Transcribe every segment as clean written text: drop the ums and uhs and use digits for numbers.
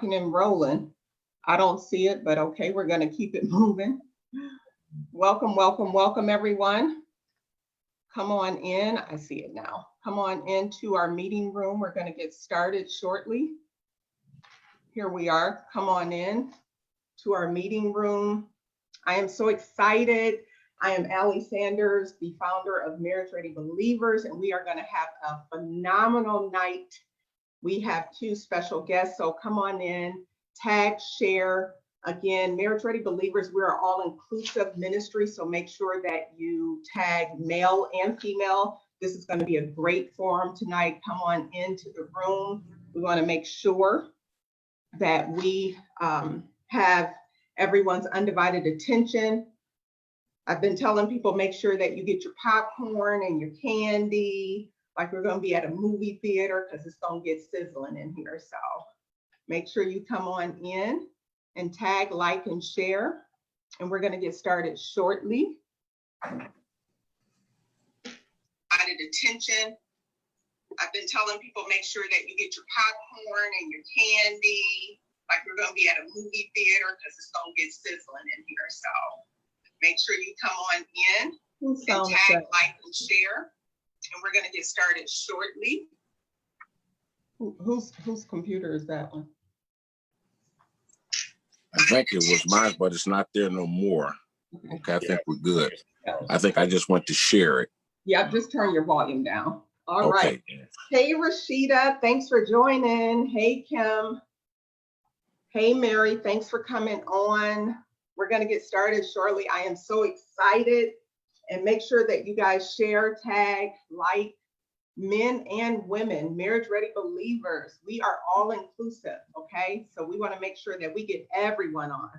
And rolling. I don't see it, but okay, we're going to keep it moving. Welcome, welcome, welcome, everyone. Come on in. I see it now. Come on into our meeting room. We're going to get started shortly. Here we are. Come on in to our meeting room. I am so excited. I am Allie Sanders, the founder of Marriage Ready Believers, and we are going to have a phenomenal night. We have two special guests, so come on in, tag, share. Again, Marriage Ready Believers, we're all inclusive ministry, so make sure that you tag male and female. This is going to be a great forum tonight. Come on into the room. We want to make sure that we have everyone's undivided attention. I've been telling people, make sure that you get your popcorn and your candy, like we're going to be at a movie theater, because it's going to get sizzling in here. So make sure you come on in and tag, like, and share. And we're going to get started shortly. Added attention. I've been telling people, make sure that you get your popcorn and your candy, like we're going to be at a movie theater, because it's going to get sizzling in here. So make sure you come on in and tag, like, and share. And we're going to get started shortly. Whose computer is that one? I think it was mine, but it's not there no more. Okay, I think we're good. I think I just went to share it. Yep, just turn your volume down. All right. Hey, Rashida, thanks for joining. Hey, Kim. Hey, Mary, thanks for coming on. We're going to get started shortly. I am so excited. And make sure that you guys share, tag, like, men and women, Marriage Ready Believers. We are all inclusive, okay? So we want to make sure that we get everyone on.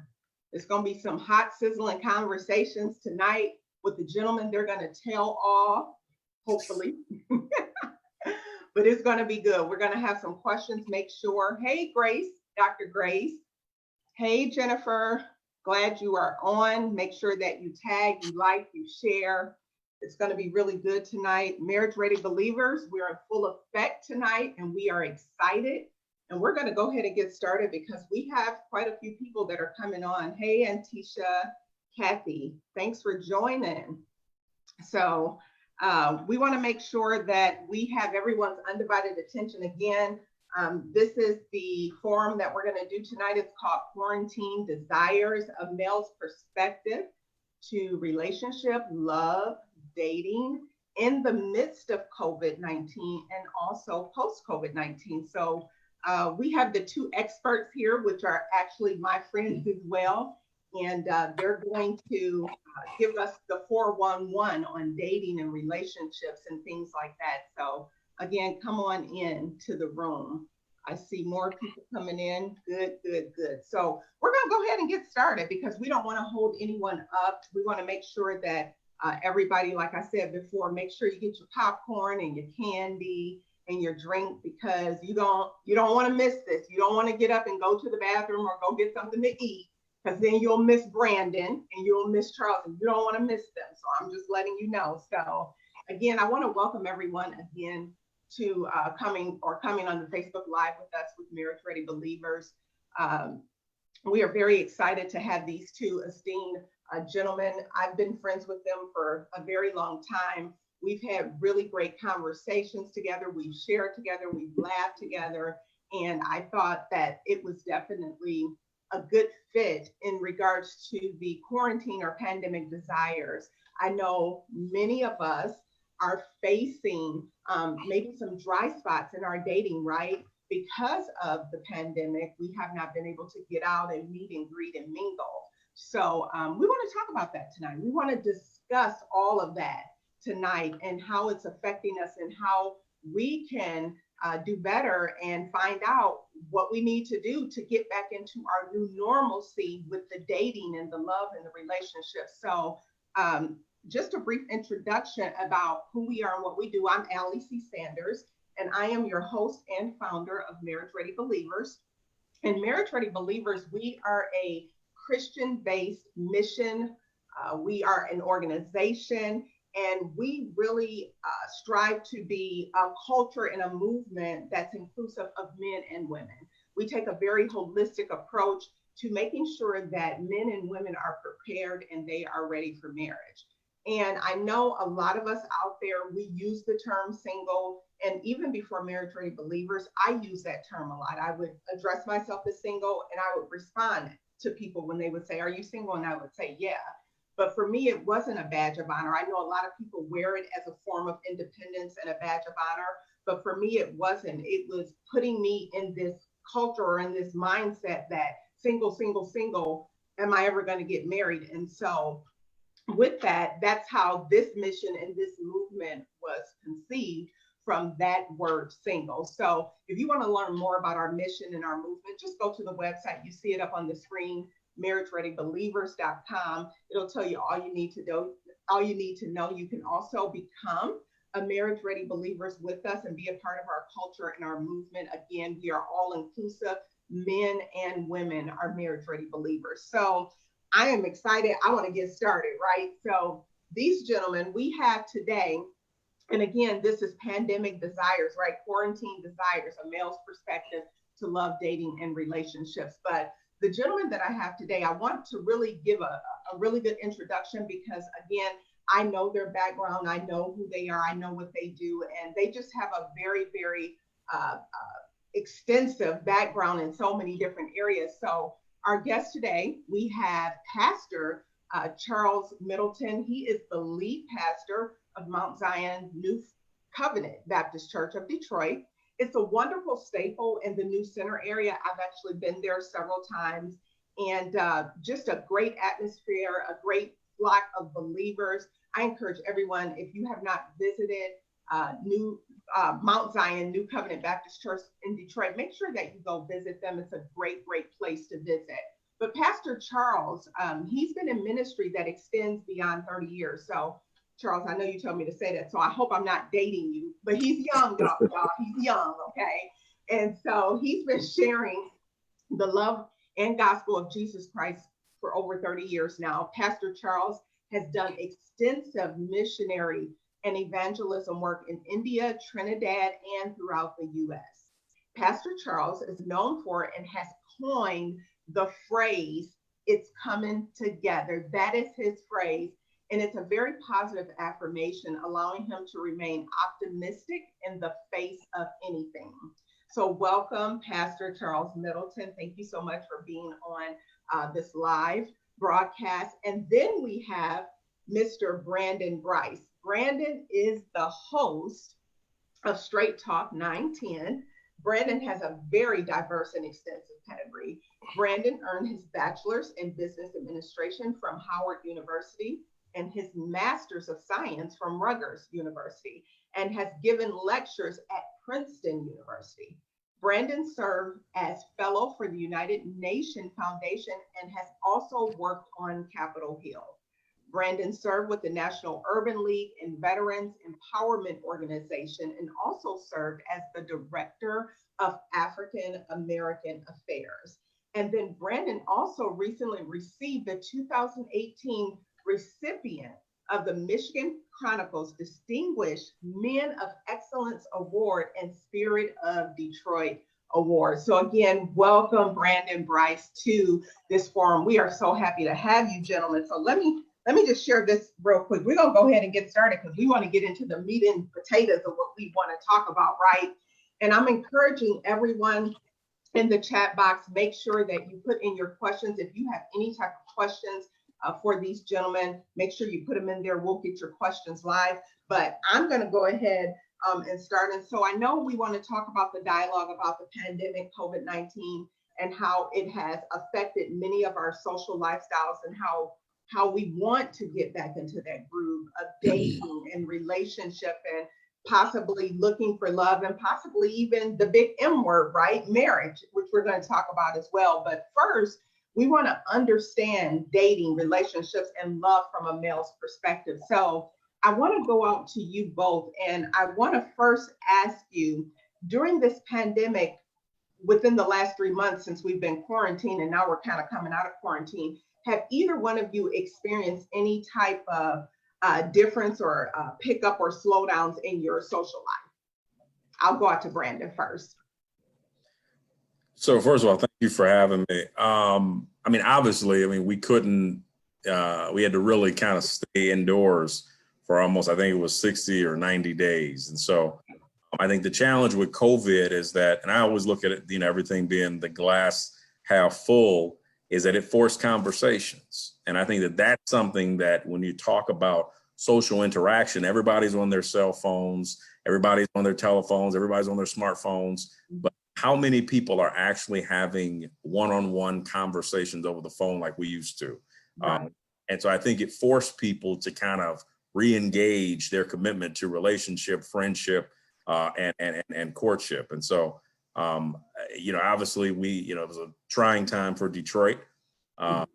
There's going to be some hot, sizzling conversations tonight with the gentlemen. They're going to tell all, hopefully. But it's going to be good. We're going to have some questions. Make sure. Hey, Grace, Dr. Grace. Hey, Jennifer. Glad you are on. Make sure that you tag, you like, you share. It's going to be really good tonight. Marriage Ready Believers, we're in full effect tonight, and we are excited. And we're going to go ahead and get started because we have quite a few people that are coming on. Hey, Antisha, Kathy, thanks for joining. So we want to make sure that we have everyone's undivided attention again. This is the forum that we're going to do tonight. It's called Quarantine Desires, a Male's Perspective to Relationship, Love, Dating in the midst of COVID-19 and also post-COVID-19. So we have the two experts here, which are actually my friends as well. And they're going to give us the 411 on dating and relationships and things like that. So again, come on in to the room. I see more people coming in. Good, good, good. So we're going to go ahead and get started because we don't want to hold anyone up. We want to make sure that everybody, like I said before, make sure you get your popcorn and your candy and your drink, because you don't want to miss this. You don't want to get up and go to the bathroom or go get something to eat, because then you'll miss Brandon and you'll miss Charles, and you don't want to miss them. So I'm just letting you know. So again, I want to welcome everyone again to coming on the Facebook Live with us with Marriage Ready Believers. We are very excited to have these two esteemed gentlemen. I've been friends with them for a very long time. We've had really great conversations together. We've shared together. We've laughed together. And I thought that it was definitely a good fit in regards to the quarantine or pandemic desires. I know many of us are facing maybe some dry spots in our dating, right? Because of the pandemic, we have not been able to get out and meet and greet and mingle. So we want to talk about that tonight. We want to discuss all of that tonight and how it's affecting us and how we can do better and find out what we need to do to get back into our new normalcy with the dating and the love and the relationship. So just a brief introduction about who we are and what we do. I'm Allie C. Sanders, and I am your host and founder of Marriage Ready Believers. And Marriage Ready Believers, we are a Christian-based mission. We are an organization, and we really strive to be a culture and a movement that's inclusive of men and women. we take a very holistic approach to making sure that men and women are prepared and they are ready for marriage. And I know a lot of us out there, we use the term single, and even before marriage ready believers, I use that term a lot. I would address myself as single, and I would respond to people when they would say, "Are you single?" And I would say, "Yeah." But for me, it wasn't a badge of honor. I know a lot of people wear it as a form of independence and a badge of honor, but for me, it wasn't. It was putting me in this culture or in this mindset that single, single, single, am I ever going to get married? And so with that, that's how this mission and this movement was conceived, from that word single. So if you want to learn more about our mission and our movement, just go to the website. You see it up on the screen, marriagereadybelievers.com. It'll tell you all you need to know. All you need to know. You can also become a Marriage Ready Believers with us and be a part of our culture and our movement. Again, we are all inclusive. Men and women are Marriage Ready Believers. So I am excited. I want to get started, right? So these gentlemen we have today, and again, this is Pandemic Desires, right? Quarantine Desires, a male's perspective to love, dating, and relationships. But the gentlemen that I have today, I want to really give a really good introduction because, again, I know their background, I know who they are, I know what they do, and they just have a very, very extensive background in so many different areas. So our guest today, we have Pastor Charles Middleton. He is the lead pastor of Mount Zion New Covenant Baptist Church of Detroit. It's a wonderful staple in the New Center area. I've actually been there several times, and just a great atmosphere, a great flock of believers. I encourage everyone, if you have not visited Mount Zion New Covenant Baptist Church in Detroit, make sure that you go visit them. It's a great, great place to visit. But Pastor Charles, he's been in ministry that extends beyond 30 years. So Charles, I know you told me to say that, so I hope I'm not dating you, but he's young, y'all. He's young, okay? And so he's been sharing the love and gospel of Jesus Christ for over 30 years now. Pastor Charles has done extensive missionary and evangelism work in India, Trinidad, and throughout the U.S. Pastor Charles is known for and has coined the phrase, "It's coming together." That is his phrase. And it's a very positive affirmation, allowing him to remain optimistic in the face of anything. So welcome, Pastor Charles Middleton. Thank you so much for being on this live broadcast. And then we have Mr. Brandon Brice. Brandon is the host of Straight Talk 910. Brandon has a very diverse and extensive pedigree. Brandon earned his bachelor's in business administration from Howard University and his master's of science from Rutgers University, and has given lectures at Princeton University. Brandon served as fellow for the United Nations Foundation and has also worked on Capitol Hill. Brandon served with the National Urban League and Veterans Empowerment Organization, and also served as the Director of African American Affairs. And then Brandon also recently received the 2018 recipient of the Michigan Chronicle's Distinguished Men of Excellence Award and Spirit of Detroit Award. So again, welcome Brandon, Brice, to this forum. We are so happy to have you, gentlemen. So let me just share this real quick. We're gonna go ahead and get started because we want to get into the meat and potatoes of what we want to talk about, right? And I'm encouraging everyone in the chat box, make sure that you put in your questions. If you have any type of questions for these gentlemen, make sure you put them in there. We'll get your questions live, but I'm going to go ahead and start. And so I know we want to talk about the dialogue about the pandemic, COVID-19, and how it has affected many of our social lifestyles, and how we want to get back into that groove of dating and relationship and possibly looking for love, and possibly even the big M word, right? Marriage, which we're going to talk about as well. But first, we want to understand dating, relationships, and love from a male's perspective. So I want to go out to you both, and I want to first ask you, during this pandemic, within the last 3 months since we've been quarantined, and now we're kind of coming out of quarantine, have either one of you experienced any type of difference or pickup or slowdowns in your social life? I'll go out to Brandon first. So first of all, thank you for having me. Obviously, we couldn't, we had to really kind of stay indoors for almost, I think it was 60 or 90 days. And so I think the challenge with COVID is that, and I always look at it, everything being the glass half full, is that it forced conversations. And I think that that's something that when you talk about social interaction, everybody's on their cell phones, everybody's on their telephones, everybody's on their smartphones, but how many people are actually having one-on-one conversations over the phone like we used to? Right. And so I think it forced people to kind of re-engage their commitment to relationship, friendship, and courtship. And so, obviously it was a trying time for Detroit. But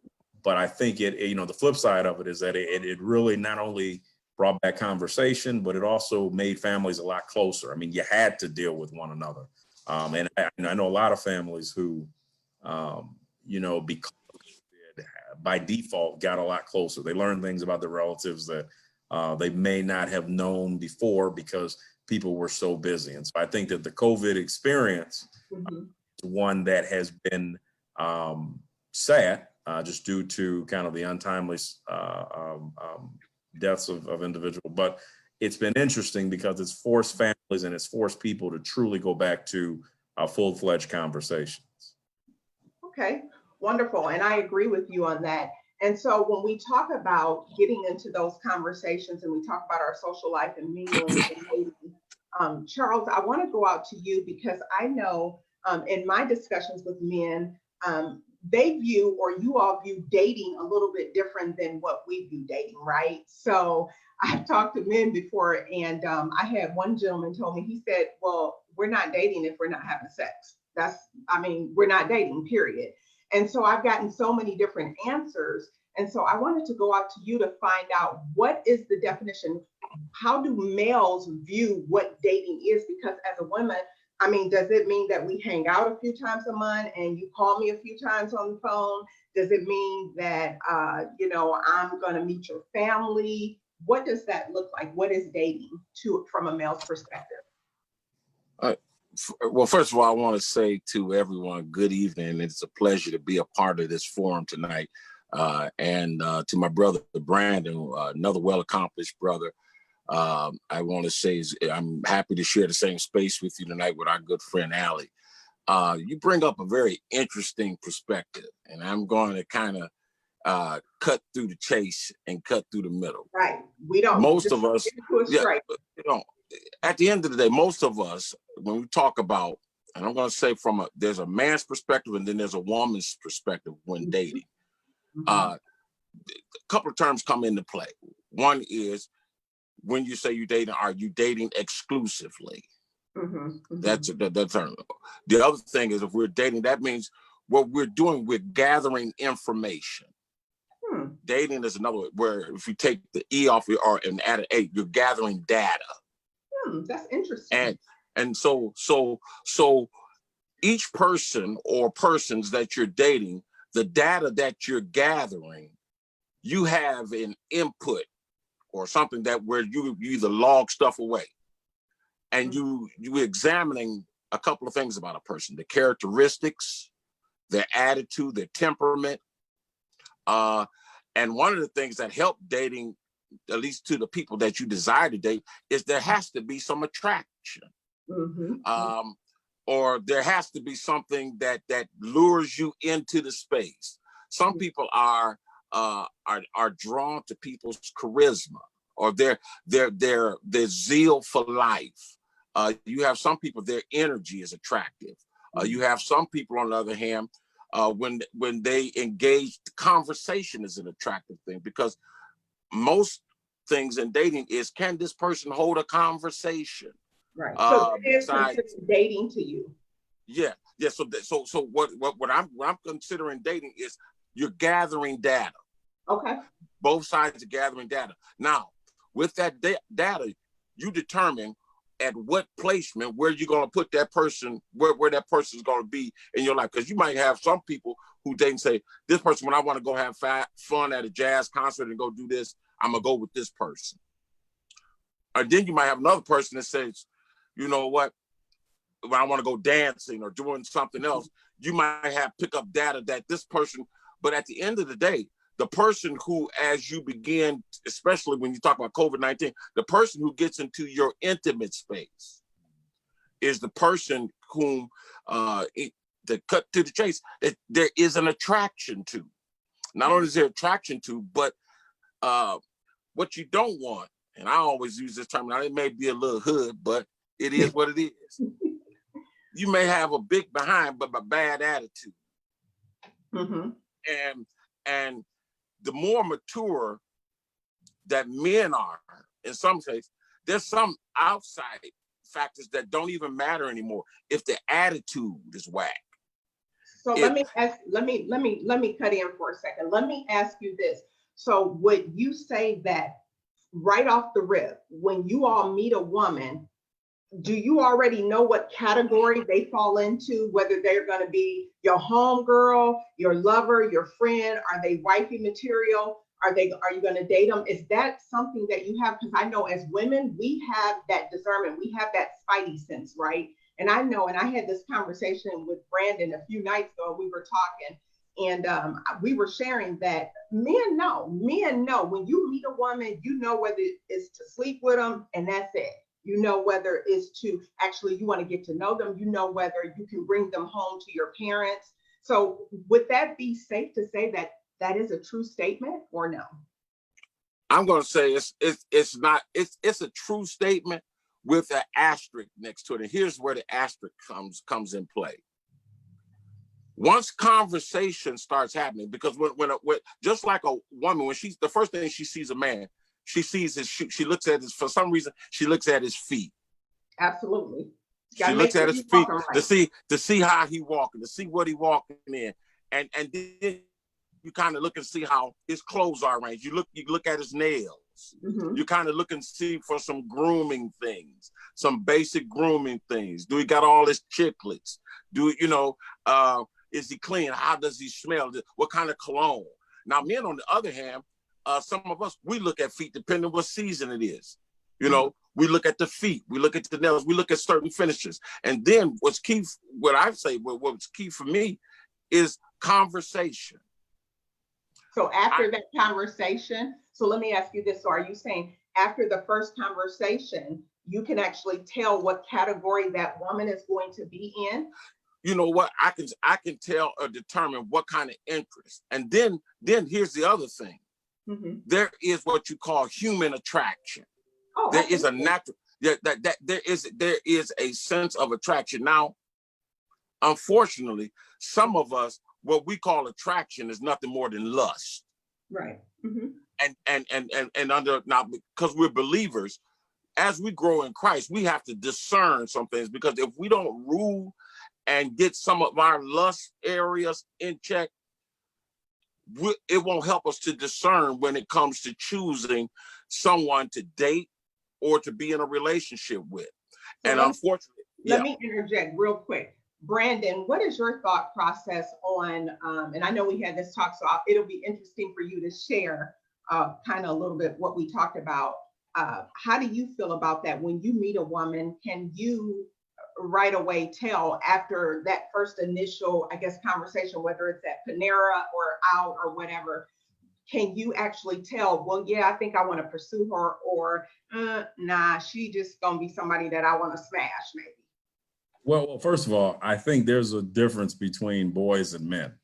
I think the flip side of it is that it really not only brought back conversation, but it also made families a lot closer. You had to deal with one another. And I know a lot of families who, because by default got a lot closer. They learned things about their relatives that they may not have known before because people were so busy. And so I think that the COVID experience is one that has been sad, just due to kind of the untimely deaths of individuals. But it's been interesting because it's forced families and it's forced people to truly go back to full-fledged conversations. Okay, wonderful. And I agree with you on that. And so when we talk about getting into those conversations and we talk about our social life and mingling and dating, Charles, I want to go out to you because I know in my discussions with men, they view, or you all view, dating a little bit different than what we view dating, right? So I've talked to men before, and I had one gentleman told me, he said, well, we're not dating if we're not having sex. We're not dating, period. And so I've gotten so many different answers. And so I wanted to go out to you to find out, what is the definition? How do males view what dating is? Because as a woman, does it mean that we hang out a few times a month and you call me a few times on the phone? Does it mean that, I'm going to meet your family? What does that look like? What is dating from a male's perspective? Well, first of all, I want to say to everyone, good evening. It's a pleasure to be a part of this forum tonight. And to my brother, Brandon, another well-accomplished brother, I want to say I'm happy to share the same space with you tonight with our good friend, Allie. You bring up a very interesting perspective, and I'm going to kind of cut through the chase and cut through the middle. Right. We don't. Most of us, at the end of the day, most of us, when we talk about, and I'm going to say there's a man's perspective and then there's a woman's perspective when dating. A couple of terms come into play. One is, when you say you're dating, are you dating exclusively? That's the term. The other thing is, if we're dating, that means what we're doing, we're gathering information. Dating is another way, where if you take the E off and add an A, you're gathering data. That's interesting. And so each person or persons that you're dating, the data that you're gathering, you have an input or something that where you either log stuff away, and you examining a couple of things about a person: the characteristics, their attitude, their temperament. And one of the things that help dating, at least to the people that you desire to date, is there has to be some attraction. Or there has to be something that lures you into the space. Some people are drawn to people's charisma or their zeal for life. You have some people, their energy is attractive. You have some people, on the other hand, when they engage, the conversation is an attractive thing, because most things in dating is, can this person hold a conversation? Right. So it is considered dating to you. Yeah. So what I'm considering dating is you're gathering data. Okay. Both sides are gathering data. Now, with that data, you determine at what placement, where you're going to put that person, where that person is going to be in your life. Because you might have some people who date and say, this person, when I want to go have fun at a jazz concert and go do this, I'm going to go with this person. And then you might have another person that says, you know what, when I want to go dancing or doing something else, you might have pick up data that this person, but at the end of the day, the person who, as you begin, especially when you talk about COVID-19, the person who gets into your intimate space is the person whom, to cut to the chase, there is an attraction to. Not only is there attraction to, but what you don't want, and I always use this term, now it may be a little hood, but it is what it is. You may have a big behind, but a bad attitude. Mm-hmm. And the more mature that men are, in some cases, there's some outside factors that don't even matter anymore if the attitude is whack. So let me cut in for a second. Let me ask you this. So would you say that right off the rip, when you all meet a woman, do you already know what category they fall into, whether they're going to be your homegirl, your lover, your friend? Are they wifey material? Are you going to date them? Is that something that you have? Because I know as women, we have that discernment. We have that spidey sense, right? And I know, and I had this conversation with Brandon a few nights ago. We were talking, and we were sharing that men know when you meet a woman, you know whether it's to sleep with them, and that's it. You know whether it's to actually you want to get to know them. You know whether you can bring them home to your parents. So would that be safe to say that that is a true statement or no? I'm going to say it's not. It's a true statement with an asterisk next to it. And here's where the asterisk comes in play. Once conversation starts happening, because when just like a woman, when the first thing she sees a man, she sees his shoe. She looks at his, for some reason, she looks at his feet. Absolutely. She looks at his feet to see how he walking, to see what he walking in. And then you kind of look and see how his clothes are arranged. You look at his nails. Mm-hmm. You kind of look and see for some grooming things, some basic grooming things. Do he got all his chiclets? Is he clean? How does he smell? What kind of cologne? Now, men, on the other hand, some of us, we look at feet depending on what season it is. We look at the feet, we look at the nails, we look at certain finishes. And then what's key, what's key for me is conversation. So after that conversation, so let me ask you this. So are you saying after the first conversation, you can actually tell what category that woman is going to be in? You know what? I can tell or determine what kind of interest. And then here's the other thing. Mm-hmm. There is what you call human attraction. Oh, there is a natural there is a sense of attraction. Now, unfortunately, some of us, what we call attraction is nothing more than lust. Right. Mm-hmm. And under now, because we're believers, as we grow in Christ, we have to discern some things, because if we don't rule and get some of our lust areas in check, it won't help us to discern when it comes to choosing someone to date or to be in a relationship with. So and unfortunately, let me interject real quick. Brandon, what is your thought process on, and I know we had this talk, so it'll be interesting for you to share kind of a little bit what we talked about. How do you feel about that? When you meet a woman, can you right away tell after that first initial, I guess, conversation, whether it's at Panera or out or whatever, can you actually tell, well, yeah, I think I want to pursue her, or nah, she just gonna be somebody that I want to smash maybe? Well, first of all, I think there's a difference between boys and men.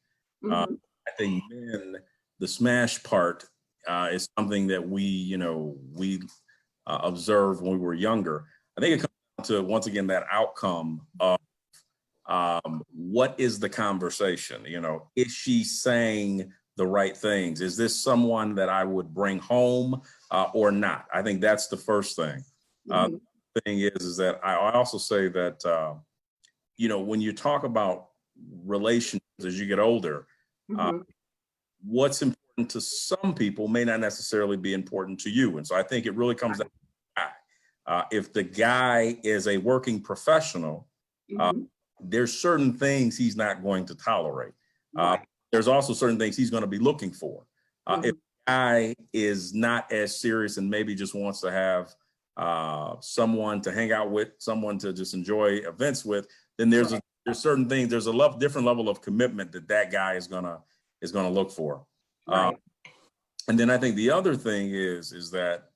Mm-hmm. I think men, the smash part is something that we observed when we were younger. I think it comes down to, once again, that outcome of what is the conversation? Is she saying the right things? Is this someone that I would bring home or not? I think that's the first thing. Mm-hmm. The thing is that I also say that, when you talk about relationships as you get older, mm-hmm. What's important to some people may not necessarily be important to you. And so I think it really comes down to the guy. If the guy is a working professional, mm-hmm. There's certain things he's not going to tolerate. Right. There's also certain things he's going to be looking for. Mm-hmm. If the guy is not as serious and maybe just wants to have someone to hang out with, someone to just enjoy events with, then there's a there's certain things, there's a different level of commitment that guy is gonna look for. Right. And then I think the other thing is that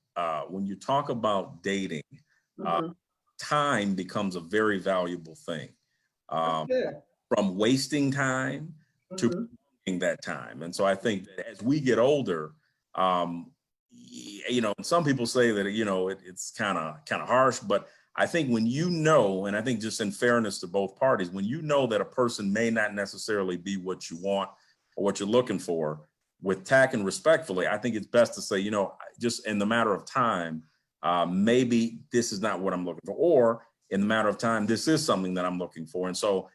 when you talk about dating, time becomes a very valuable thing. From wasting time to prolonging that time. And so I think that as we get older, some people say that, it's kind of harsh, but I think when and I think just in fairness to both parties, when you know that a person may not necessarily be what you want or what you're looking for, with tact and respectfully, I think it's best to say, just in the matter of time, maybe this is not what I'm looking for, or in the matter of time, this is something that I'm looking for. And so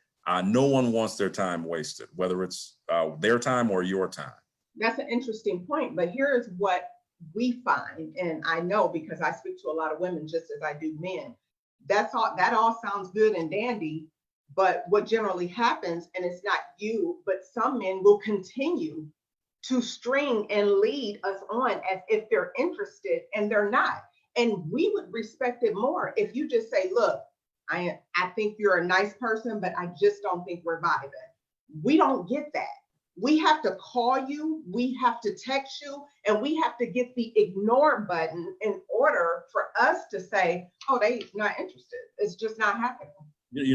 no one wants their time wasted, whether it's their time or your time. That's an interesting point, but here is what we find, and I know because I speak to a lot of women just as I do men. That all sounds good and dandy, but what generally happens, and it's not you, but some men will continue to string and lead us on as if they're interested, and they're not. And we would respect it more if you just say, look, I think you're a nice person, but I just don't think we're vibing. We don't get that. We have to call you, we have to text you, and we have to get the ignore button in order for us to say, oh, they're not interested. It's just not happening.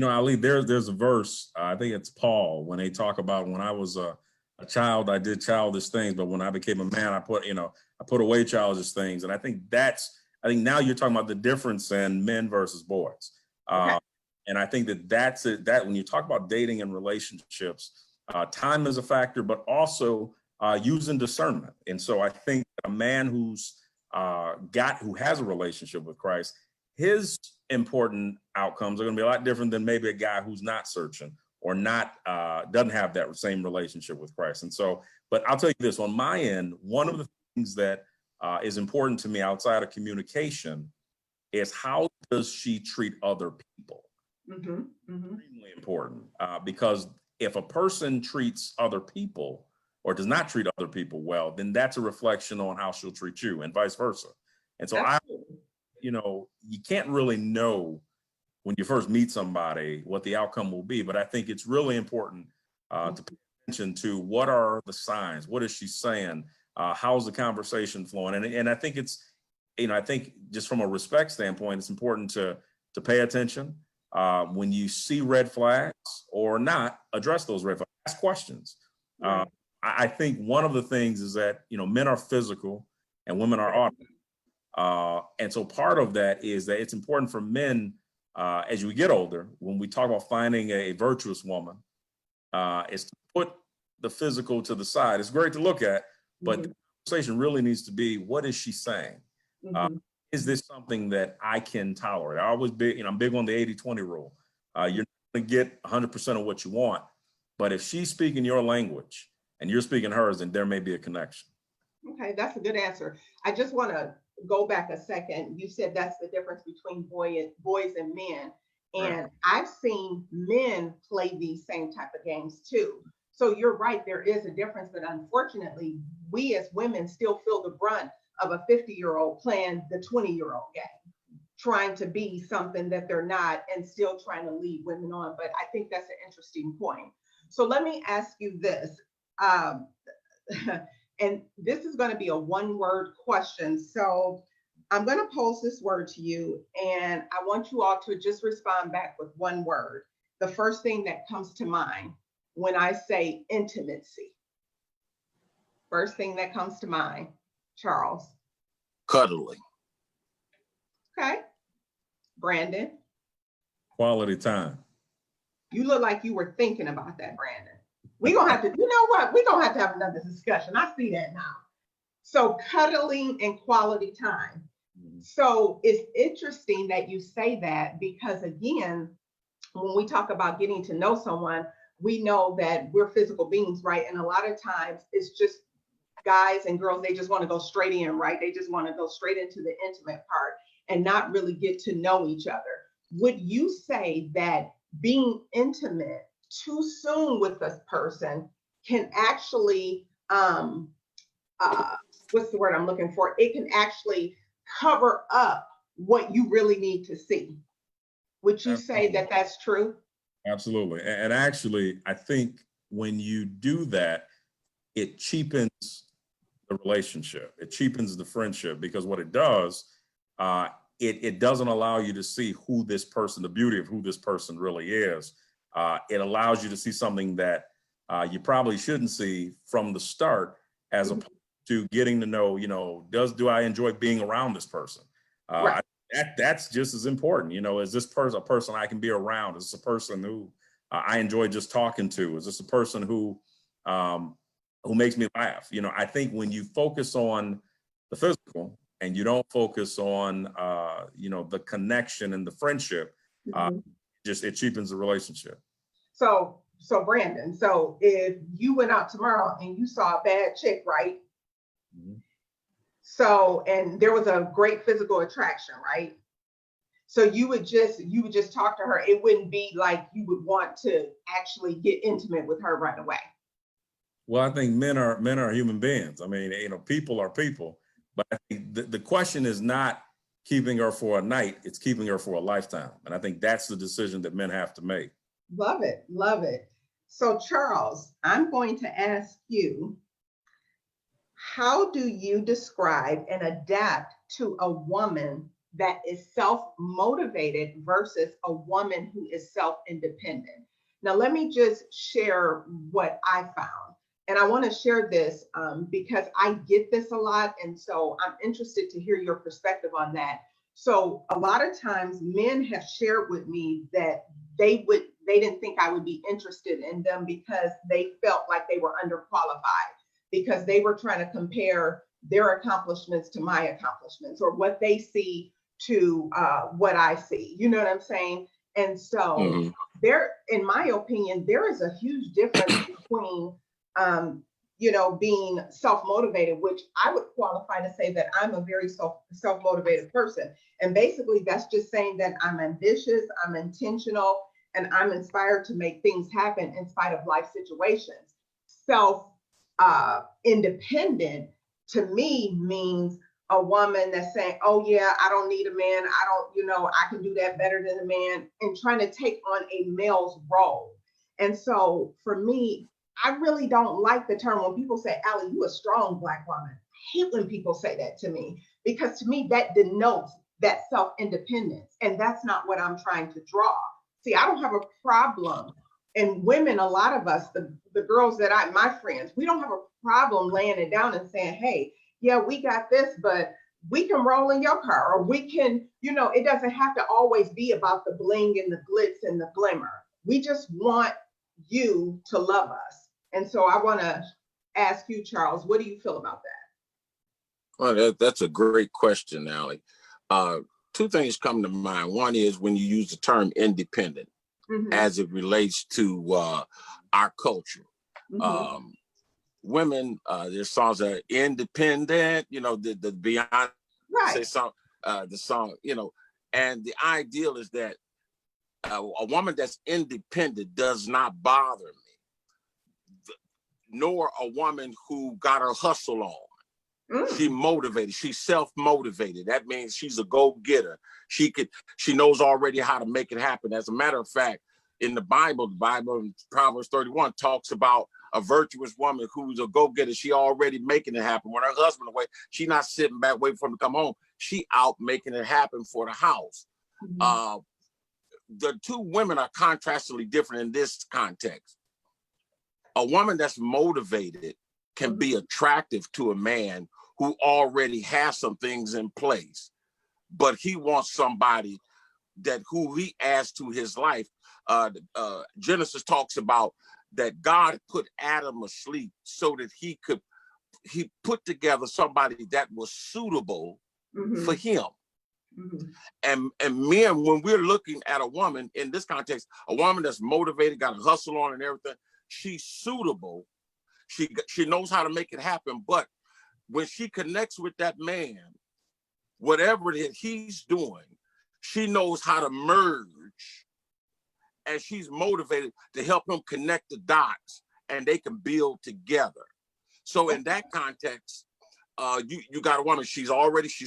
Ali, there's a verse, I think it's Paul, when they talk about when I was a child, I did childish things, but when I became a man, I put away childish things. And I think now you're talking about the difference in men versus boys. Okay. And I think that's it, that when you talk about dating and relationships, time is a factor, but also using discernment. And so I think a man who has a relationship with Christ, his important outcomes are going to be a lot different than maybe a guy who's not searching or doesn't have that same relationship with Christ. And so, but I'll tell you this, on my end, one of the things that is important to me outside of communication is how does she treat other people? Extremely important, because if a person treats other people or does not treat other people well, then that's a reflection on how she'll treat you, and vice versa. And so you can't really know when you first meet somebody what the outcome will be, but I think it's really important to pay attention to what are the signs, what is she saying, how's the conversation flowing, and I think I think just from a respect standpoint, it's important to pay attention. When you see red flags or not, address those red flags, ask questions. Right. I think one of the things is that, men are physical and women are audible. And so part of that is that it's important for men, as we get older, when we talk about finding a virtuous woman, is to put the physical to the side. It's great to look at, but the conversation really needs to be, what is she saying? Is this something that I can tolerate? I'm big on the 80-20 rule. You're not going to get 100% of what you want, but if she's speaking your language and you're speaking hers, then there may be a connection. Okay, that's a good answer. I just want to go back a second. You said that's the difference between boys and men. And right. I've seen men play these same type of games too. So you're right, there is a difference, but unfortunately, we as women still feel the brunt of a 50-year-old playing the 20-year-old game, trying to be something that they're not and still trying to lead women on. But I think that's an interesting point. So let me ask you this, and this is going to be a one-word question. So I'm going to pose this word to you, and I want you all to just respond back with one word. The first thing that comes to mind when I say intimacy. First thing that comes to mind. Charles. Cuddling. Okay. Brandon. Quality time. You look like you were thinking about that, Brandon. We're going to have to, you know what? We're going to have another discussion. I see that now. So cuddling and quality time. So it's interesting that you say that because, again, when we talk about getting to know someone, we know that we're physical beings, right? And a lot of times it's just guys and girls, they just want to go straight in, right? They just want to go straight into the intimate part and not really get to know each other. Would you say that being intimate too soon with this person can actually, what's the word I'm looking for? It can actually cover up what you really need to see. Would you say that that's true? Absolutely. And actually, I think when you do that, it cheapens the relationship. It cheapens the friendship, because what it does, it doesn't allow you to see who this person, the beauty of who this person really is. It allows you to see something that you probably shouldn't see from the start, as opposed to getting to know, do I enjoy being around this person? Right. That's just as important. Is this person a person I can be around? Is this a person who I enjoy just talking to? Is this a person who makes me laugh? I think when you focus on the physical and you don't focus on the connection and the friendship, it cheapens the relationship. So Brandon, so if you went out tomorrow and you saw a bad chick, right? So, and there was a great physical attraction, right? So you would just talk to her. It wouldn't be like you would want to actually get intimate with her right away. Well, I think men are human beings. I mean, people are people. But I think the question is not keeping her for a night, it's keeping her for a lifetime. And I think that's the decision that men have to make. Love it. Love it. So Charles, I'm going to ask you, how do you describe and adapt to a woman that is self-motivated versus a woman who is self-independent? Now, let me just share what I found. And I want to share this because I get this a lot. And so I'm interested to hear your perspective on that. So a lot of times men have shared with me that they didn't think I would be interested in them because they felt like they were underqualified, because they were trying to compare their accomplishments to my accomplishments, or what they see to what I see. You know what I'm saying? And so there, in my opinion, there is a huge difference between being self-motivated, which I would qualify to say that I'm a very self-motivated person. And basically that's just saying that I'm ambitious, I'm intentional, and I'm inspired to make things happen in spite of life situations. Independent to me means a woman that's saying, oh yeah, I don't need a man. I can do that better than a man, and trying to take on a male's role. And so for me, I really don't like the term when people say, Allie, you a strong Black woman. I hate when people say that to me, because to me that denotes that self-independence. And that's not what I'm trying to draw. See, I don't have a problem. And women, a lot of us, the girls that my friends, we don't have a problem laying it down and saying, hey, yeah, we got this, but we can roll in your car, or we can, it doesn't have to always be about the bling and the glitz and the glimmer. We just want you to love us. And so I want to ask you, Charles, what do you feel about that? Well, that's a great question, Allie. Two things come to mind. One is when you use the term independent as it relates to our culture. Women, their songs are independent, the Beyonce song, the song, and the ideal is that a woman that's independent does not bother me, nor a woman who got her hustle on. She motivated, she's self-motivated. That means she's a go-getter. She knows already how to make it happen. As a matter of fact, in the Bible in Proverbs 31 talks about a virtuous woman who's a go-getter. She already making it happen. When her husband away, she not sitting back waiting for him to come home. She out making it happen for the house. The two women are contrastingly different in this context. A woman that's motivated can be attractive to a man who already has some things in place, but he wants somebody who he adds to his life. Genesis talks about that God put Adam asleep so that he put together somebody that was suitable for him. And men, when we're looking at a woman in this context, a woman that's motivated, got a hustle on and everything, she's suitable. She knows how to make it happen. But when she connects with that man, whatever it is he's doing, she knows how to merge, and she's motivated to help him connect the dots, and they can build together. So in that context, you got a woman, she's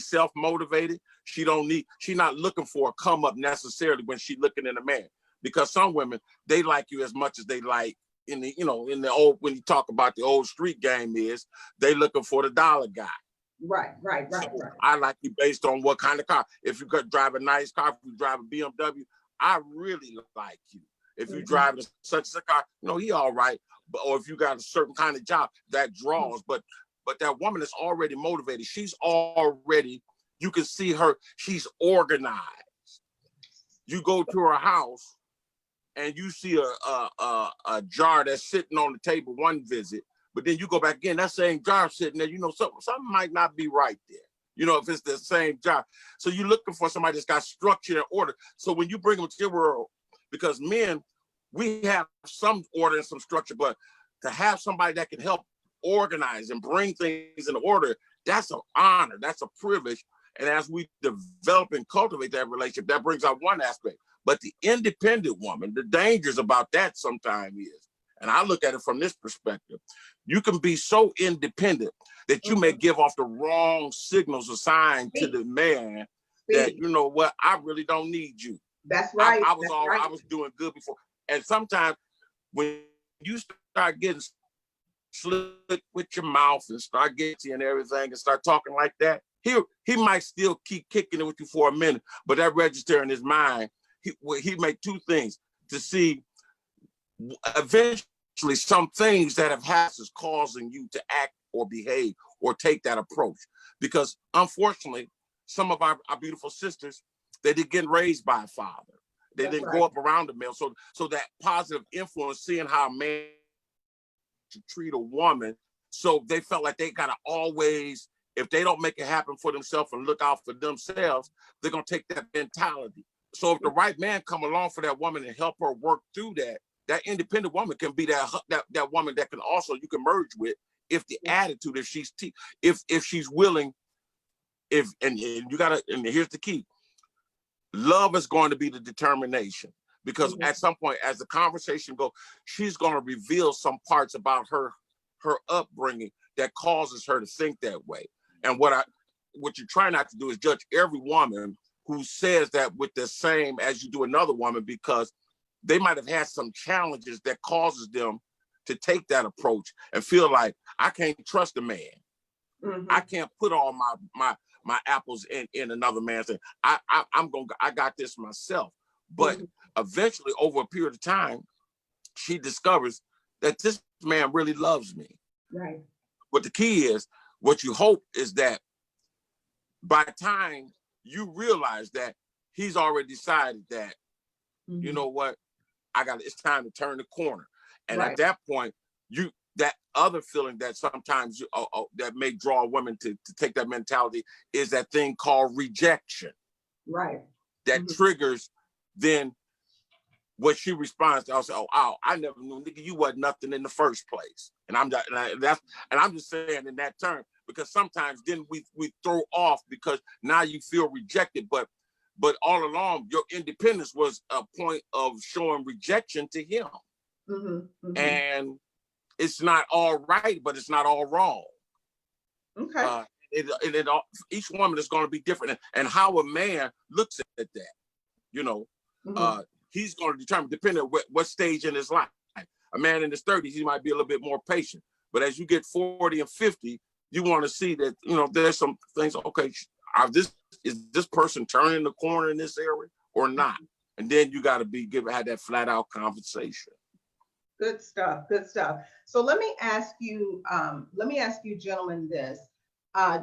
self-motivated. She's not looking for a come up necessarily when she's looking in a man. because some women, they like you as much as they like in the, in the old, when you talk about the old street game is they looking for the dollar guy. Right. So I like you based on what kind of car. If you could drive a nice car, if you drive a BMW, I really like you. If you drive such as a car, he all right. But, or if you got a certain kind of job that draws, but that woman is already motivated. She's already, you can see her, she's organized. You go to her house and you see a jar that's sitting on the table one visit, but then you go back in, that same jar sitting there, something might not be right there. If it's the same jar. So you're looking for somebody that's got structure and order. So when you bring them to your world, because men, we have some order and some structure, but to have somebody that can help organize and bring things in order, that's an honor, that's a privilege. And as we develop and cultivate that relationship, that brings out one aspect. But the independent woman, the dangers about that sometimes is, and I look at it from this perspective, you can be so independent that you may give off the wrong signals or signs to the man that, you know what, I really don't need you. That's right. I was doing good before. And sometimes when you start getting slick with your mouth and start getting and everything and start talking like that, he might still keep kicking it with you for a minute, but that register in his mind, he make two things to see eventually some things that have happened is causing you to act or behave or take that approach. Because unfortunately, some of our beautiful sisters, they didn't get raised by a father. They didn't grow up around a male. So that positive influence, seeing how a man should treat a woman, so they felt like they gotta always, if they don't make it happen for themselves and look out for themselves, they're gonna take that mentality. So if the right man come along for that woman and help her work through that independent woman can be that woman that can also, you can merge with, if the attitude, if she's willing, and you gotta, and here's the key, love is going to be the determination, because at some point, as the conversation goes, she's going to reveal some parts about her upbringing that causes her to think that way. And what you try not to do is judge every woman who says that with the same as you do another woman, because they might have had some challenges that causes them to take that approach and feel like, I can't trust a man. I can't put all my apples in another man's thing. I got this myself. But eventually, over a period of time, she discovers that this man really loves me. Right. But the key is, what you hope is that by the time you realize that he's already decided that, you know what, it's time to turn the corner. And at that point, that other feeling that sometimes that may draw women to take that mentality is that thing called rejection. Right. That triggers then what she responds to. I'll say, oh, I never knew, nigga, you wasn't nothing in the first place. And I'm just saying in that term, because sometimes then we throw off because now you feel rejected, but all along your independence was a point of showing rejection to him. And it's not all right, but it's not all wrong. Okay. Each woman is going to be different, and how a man looks at that, he's going to determine, depending on what stage in his life. A man in his 30s, he might be a little bit more patient, but as you get 40 and 50, you want to see that there's some things. Okay, is this person turning the corner in this area or not? And then you got to have that flat out conversation. Good stuff. So let me ask you, gentlemen, this: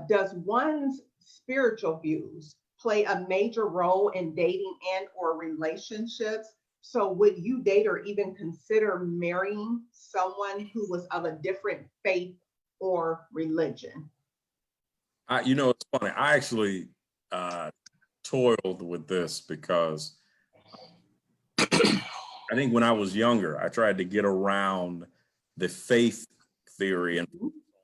does one's spiritual views play a major role in dating and or relationships? So would you date or even consider marrying someone who was of a different faith or religion? It's funny. I actually toiled with this because I think when I was younger, I tried to get around the faith theory and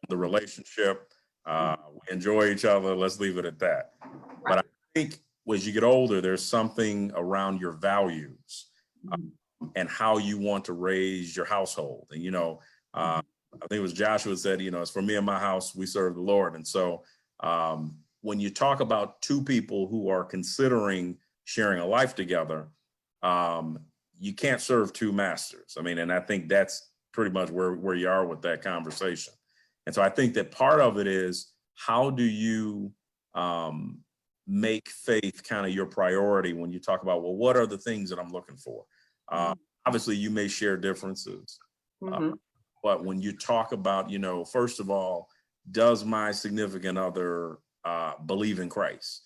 the relationship. We enjoy each other. Let's leave it at that. Right. But I think as you get older, there's something around your values and how you want to raise your household. And, I think it was Joshua said, it's for me and my house, we serve the Lord. And so when you talk about two people who are considering sharing a life together, you can't serve two masters. I mean, and I think that's pretty much where you are with that conversation. And so I think that part of it is, how do you make faith kind of your priority when you talk about, well, what are the things that I'm looking for? Obviously, you may share differences, but when you talk about, you know, first of all, does my significant other believe in Christ?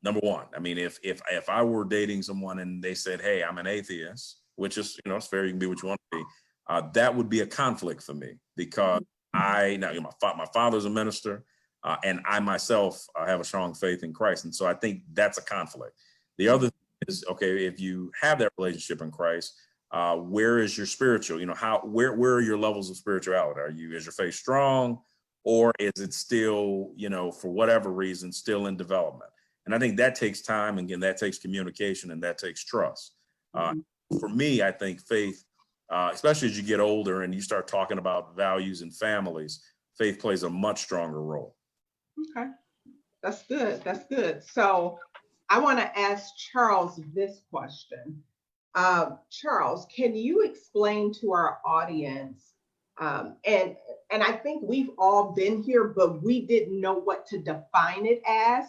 Number one, I mean, if I were dating someone and they said, hey, I'm an atheist, which is, you know, it's fair, you can be what you want to be, that would be a conflict for me, because my father's a minister, and I myself have a strong faith in Christ. And so I think that's a conflict. The other thing is, okay, if you have that relationship in Christ, where is your spiritual, you know, where are your levels of spirituality? Is your faith strong, or is it still, you know, for whatever reason, still in development? And I think that takes time. Again, that takes communication, and that takes trust. For me, I think faith, especially as you get older and you start talking about values and families, faith plays a much stronger role. Okay, that's good. That's good. So I want to ask Charles this question. Charles, can you explain to our audience, and I think we've all been here, but we didn't know what to define it as,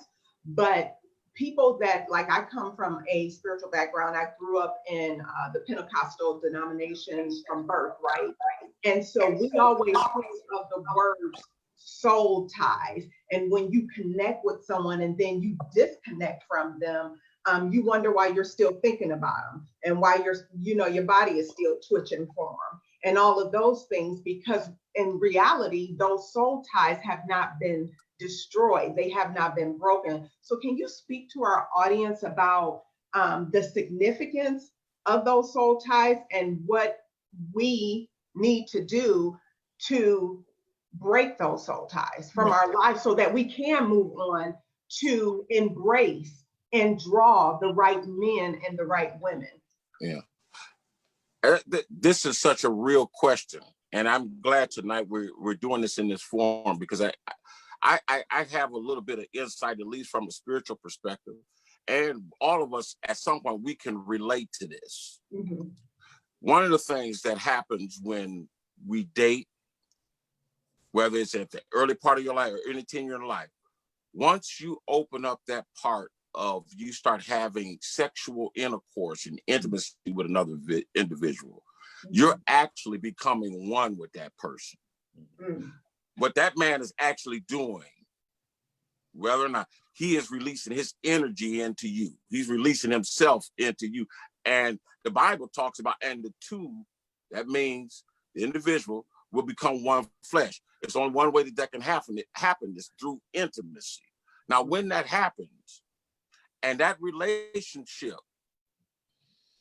but people that, like, I come from a spiritual background. I grew up in the Pentecostal denominations from birth, right? And so we always think of the words soul ties. And when you connect with someone and then you disconnect from them, you wonder why you're still thinking about them, and why your body is still twitching for them, and all of those things, because in reality, those soul ties have not been destroyed. They have not been broken. So can you speak to our audience about the significance of those soul ties and what we need to do to break those soul ties from our lives so that we can move on to embrace and draw the right men and the right women? Yeah. This is such a real question. And I'm glad tonight we're doing this in this forum, because I have a little bit of insight, at least from a spiritual perspective. And all of us, at some point, we can relate to this. One of the things that happens when we date, whether it's at the early part of your life or any tenure in life, once you open up that part of, you start having sexual intercourse and intimacy with another individual, you're actually becoming one with that person. What that man is actually doing, whether or not he is releasing his energy into you, he's releasing himself into you. And the Bible talks about, and the two, that means the individual will become one flesh. It's only one way that can happen. It happens is through intimacy. Now, when that happens, and that relationship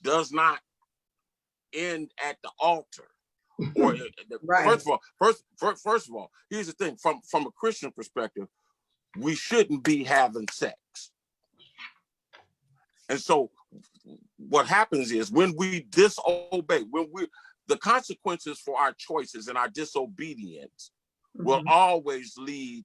does not end at the altar, or Right. First of all, here's the thing: from a Christian perspective, we shouldn't be having sex. And so, what happens is, when we disobey, the consequences for our choices and our disobedience will always lead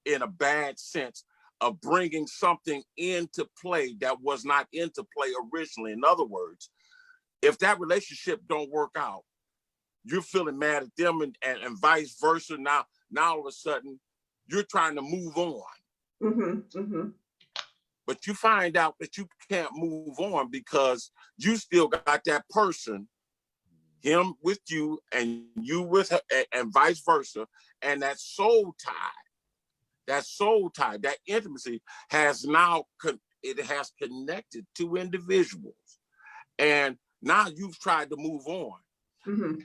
in a bad sense of bringing something into play that was not into play originally. In other words, if that relationship don't work out, you're feeling mad at them, and vice versa. Now all of a sudden, you're trying to move on. But you find out that you can't move on because you still got that person, him with you and you with her, and vice versa. And that soul tie, that intimacy has now, it has connected two individuals. And now you've tried to move on.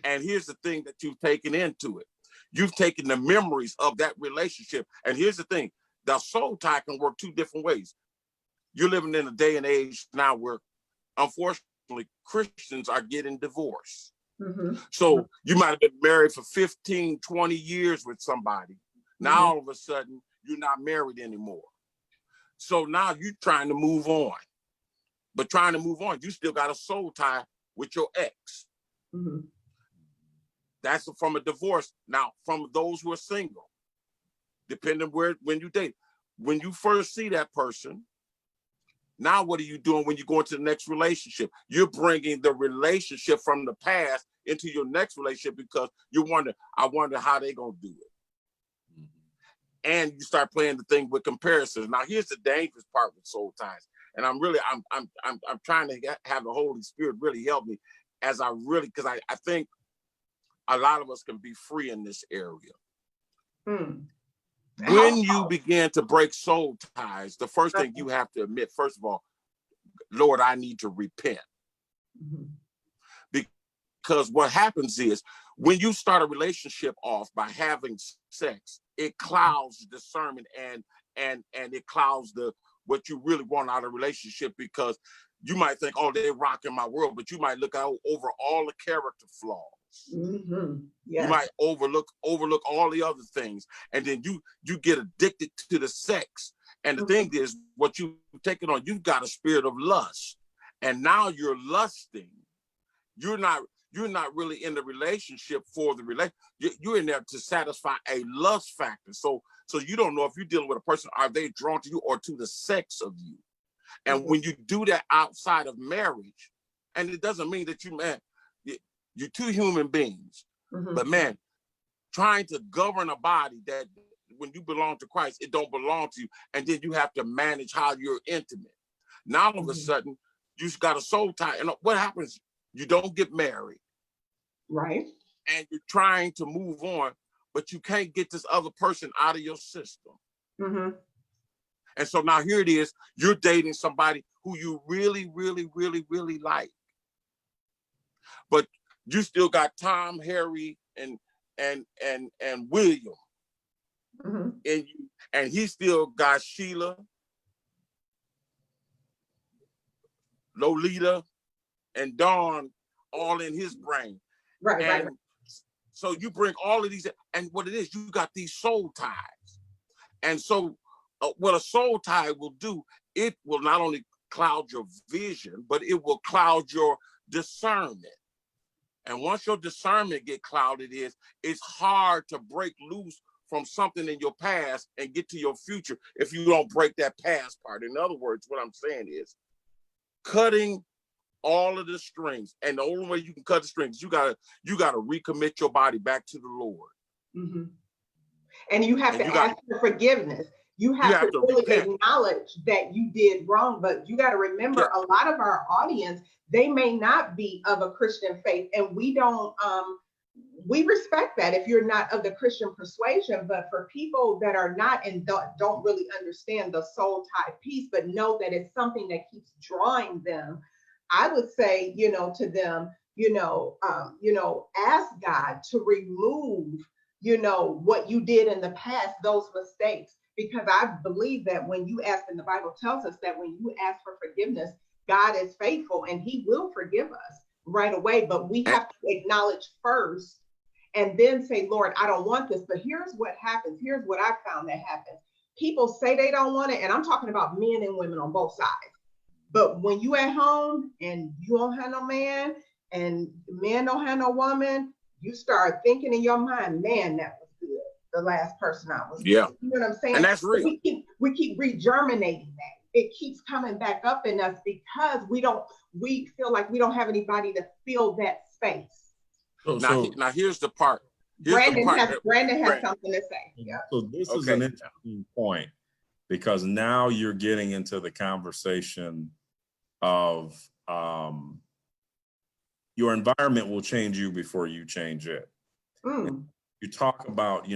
And here's the thing that you've taken into it. You've taken the memories of that relationship. And here's the thing, the soul tie can work two different ways. You're living in a day and age now where, unfortunately, Christians are getting divorced. So you might have been married for 15, 20 years with somebody. Now, all of a sudden, you're not married anymore. So now you're trying to move on. But trying to move on, you still got a soul tie with your ex. That's from a divorce. Now, from those who are single, depending when you date, when you first see that person, Now, what are you doing when you go into the next relationship? You're bringing the relationship from the past into your next relationship because you wonder, I wonder how they gonna do it. Mm-hmm. And you start playing the thing with comparisons. Now, here's the dangerous part with soul ties, and I'm trying to have the Holy Spirit really help me as because I think a lot of us can be free in this area. When you begin to break soul ties, the first thing you have to admit, first of all, Lord, I need to repent. Mm-hmm. Because what happens is when you start a relationship off by having sex, it clouds discernment and it clouds what you really want out of a relationship, because you might think, oh, they're rocking my world, but you might look out over all the character flaws. Mm-hmm. Yes. You might overlook all the other things, and then you get addicted to the sex. And the thing is, what you taking on, you've got a spirit of lust, and now you're lusting. You're not really in the relationship for the relationship. You're in there to satisfy a lust factor. So you don't know if you're dealing with a person, are they drawn to you or to the sex of you? And when you do that outside of marriage, and it doesn't mean that you're two human beings, but man, trying to govern a body that when you belong to Christ, it don't belong to you. And then you have to manage how you're intimate. Now, all of a sudden, you've got a soul tie. And what happens? You don't get married. Right. And you're trying to move on, but you can't get this other person out of your system. Mm-hmm. And so now here it is, you're dating somebody who you really, really, really, really like. But you still got Tom, Harry, and William. Mm-hmm. And he still got Sheila, Lolita, and Dawn all in his brain. Right. So you bring all of these, and what it is, you got these soul ties. And so what a soul tie will do, it will not only cloud your vision, but it will cloud your discernment. And once your discernment get clouded, it's hard to break loose from something in your past and get to your future if you don't break that past part. In other words, what I'm saying is cutting all of the strings. And the only way you can cut the strings, you gotta recommit your body back to the Lord. Mm-hmm. And you have to ask for forgiveness. You have to really acknowledge that you did wrong, but you got to remember a lot of our audience, they may not be of a Christian faith, and we don't, we respect that if you're not of the Christian persuasion, but for people that are not and don't really understand the soul tie piece, but know that it's something that keeps drawing them, I would say, to them, ask God to remove, what you did in the past, those mistakes, because I believe that when you ask, and the Bible tells us that when you ask for forgiveness, God is faithful and he will forgive us right away. But we have to acknowledge first and then say, Lord, I don't want this. But here's what happens. Here's what I found that happens. People say they don't want it. And I'm talking about men and women on both sides. But when you at home and you don't have no man and men don't have no woman, you start thinking in your mind, man, that was good. The last person I was with. You know what I'm saying? And that's real. We keep regerminating that. It keeps coming back up in us because we feel like we don't have anybody to fill that space. Now here's the part. Brandon has something to say. Yeah. So this is an interesting point, because now you're getting into the conversation of your environment will change you before you change it. Mm. You talk about,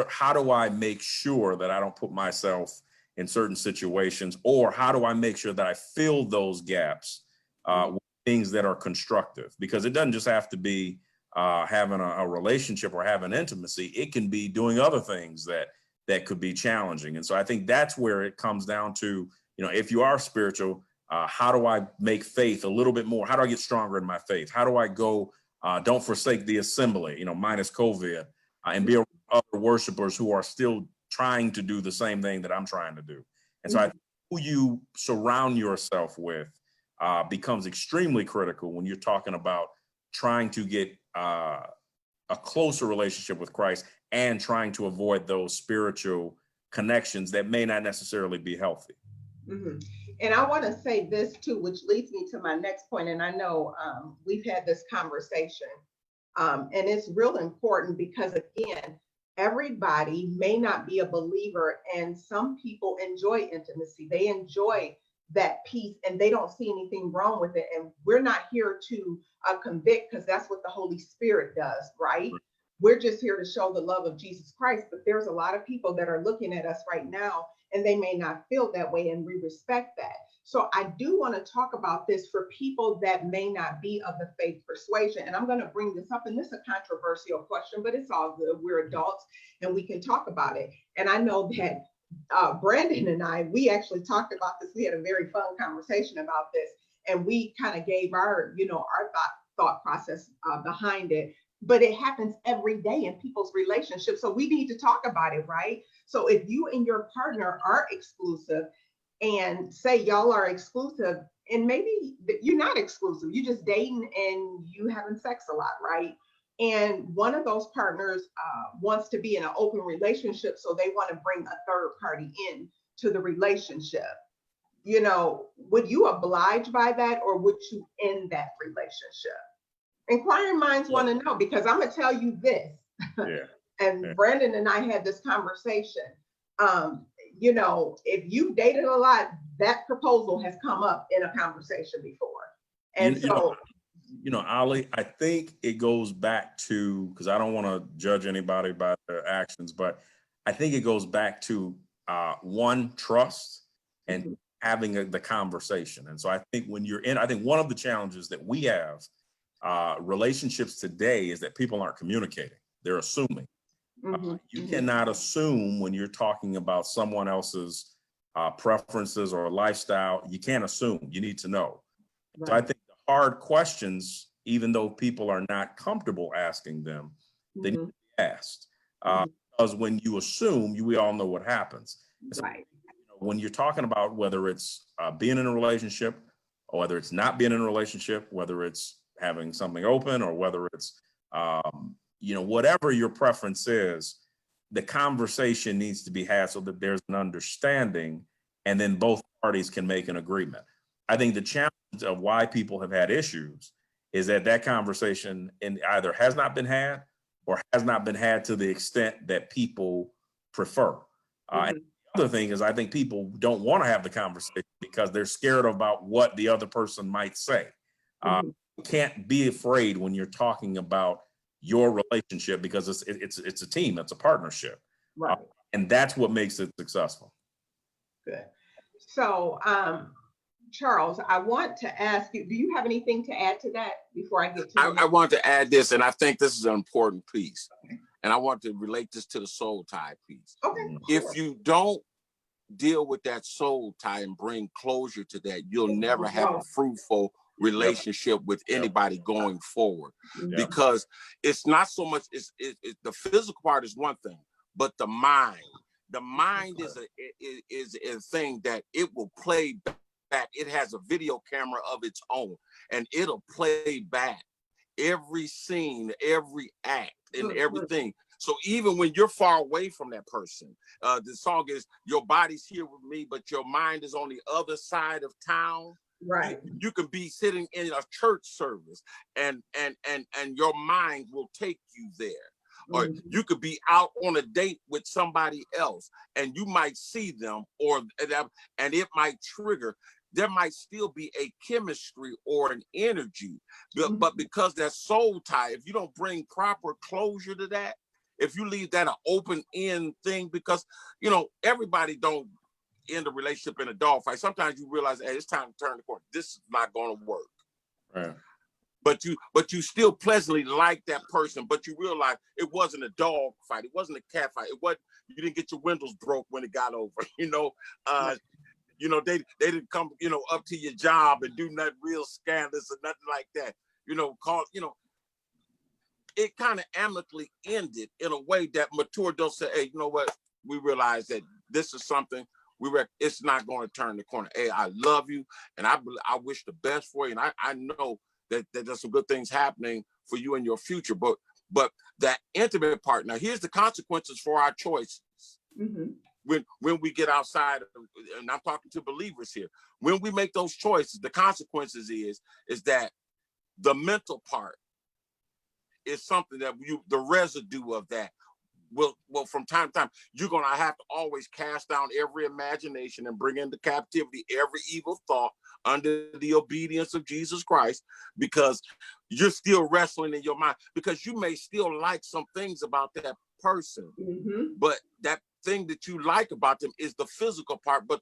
how do I make sure that I don't put myself in certain situations, or how do I make sure that I fill those gaps with things that are constructive? Because it doesn't just have to be having a relationship or having intimacy. It can be doing other things that could be challenging. And so I think that's where it comes down to, if you are spiritual, how do I make faith a little bit more? How do I get stronger in my faith? How do I go, don't forsake the assembly, minus COVID, and be around other worshipers who are still trying to do the same thing that I'm trying to do. And so I think who you surround yourself with becomes extremely critical when you're talking about trying to get a closer relationship with Christ and trying to avoid those spiritual connections that may not necessarily be healthy. hmm And I want to say this too, which leads me to my next point. And I know we've had this conversation, and it's real important because, again, everybody may not be a believer, and some people enjoy intimacy. They enjoy that peace, and they don't see anything wrong with it. And we're not here to convict, because that's what the Holy Spirit does, right? We're just here to show the love of Jesus Christ. But there's a lot of people that are looking at us right now, and they may not feel that way, and we respect that. So I do want to talk about this for people that may not be of the faith persuasion. And I'm going to bring this up, and this is a controversial question, but it's all good. We're adults and we can talk about it. And I know that Brandon and I, we actually talked about this. We had a very fun conversation about this, and we kind of gave our, our thought process behind it. But it happens every day in people's relationships. So we need to talk about it, right? So if you and your partner are exclusive, and say y'all are exclusive, and maybe you're not exclusive, you're just dating and you having sex a lot, right? And one of those partners wants to be in an open relationship, so they want to bring a third party in to the relationship. Would you oblige by that, or would you end that relationship? Inquiring minds want to know, because I'm gonna tell you this. Yeah. And Brandon and I had this conversation. If you've dated a lot, that proposal has come up in a conversation before. And Ali, I think it goes back to, because I don't want to judge anybody by their actions, but I think it goes back to one, trust, and having the conversation. And so I think I think one of the challenges that we have relationships today is that people aren't communicating. They're assuming. You cannot assume when you're talking about someone else's preferences or lifestyle. You can't assume. You need to know. Right. So I think the hard questions, even though people are not comfortable asking them, they need to be asked. Because when you assume, we all know what happens. So, right. When you're talking about whether it's being in a relationship, or whether it's not being in a relationship, whether it's having something open, or whether it's whatever your preference is, the conversation needs to be had so that there's an understanding, and then both parties can make an agreement. I think the challenge of why people have had issues is that conversation either has not been had, or has not been had to the extent that people prefer. And the other thing is, I think people don't want to have the conversation because they're scared about what the other person might say. You can't be afraid when you're talking about your relationship, because it's a team, it's a partnership, right? And that's what makes it successful. Good. So, Charles, I want to ask you: do you have anything to add to that before I get to? I want to add this, and I think this is an important piece, and I want to relate this to the soul tie piece. Okay. If you don't deal with that soul tie and bring closure to that, you'll never have a fruitful relationship with anybody going forward, because it's not so much the physical part is one thing, but the mind is a thing that it will play back. It has a video camera of its own, and it'll play back every scene, every act, and everything. So even when you're far away from that person, the song is "Your body's here with me, but your mind is on the other side of town." Right. You can be sitting in a church service, and your mind will take you there. Or you could be out on a date with somebody else, and you might see them, and it might trigger. There might still be a chemistry or an energy, but because that soul tie, if you don't bring proper closure to that, if you leave that an open end thing, because everybody don't end a relationship in a dog fight. Sometimes you realize, hey, it's time to turn the corner. This is not going to work. Right. But you still pleasantly like that person, but you realize it wasn't a dog fight. It wasn't a cat fight. You didn't get your windows broke when it got over. They didn't come, up to your job and do nothing real scandalous or nothing like that. It kind of amicably ended in a way that mature adults say, hey, you know what? We realize that this is something it's not going to turn the corner. Hey, I love you, and I wish the best for you, and I know that there's some good things happening for you in your future. But that intimate part. Now, here's the consequences for our choices. when we get outside, and I'm talking to believers here, when we make those choices, the consequences is that the mental part is something that the residue of that will from time to time, you're going to have to always cast down every imagination and bring into captivity every evil thought under the obedience of Jesus Christ, because you're still wrestling in your mind, because you may still like some things about that person, but that thing that you like about them is the physical part, but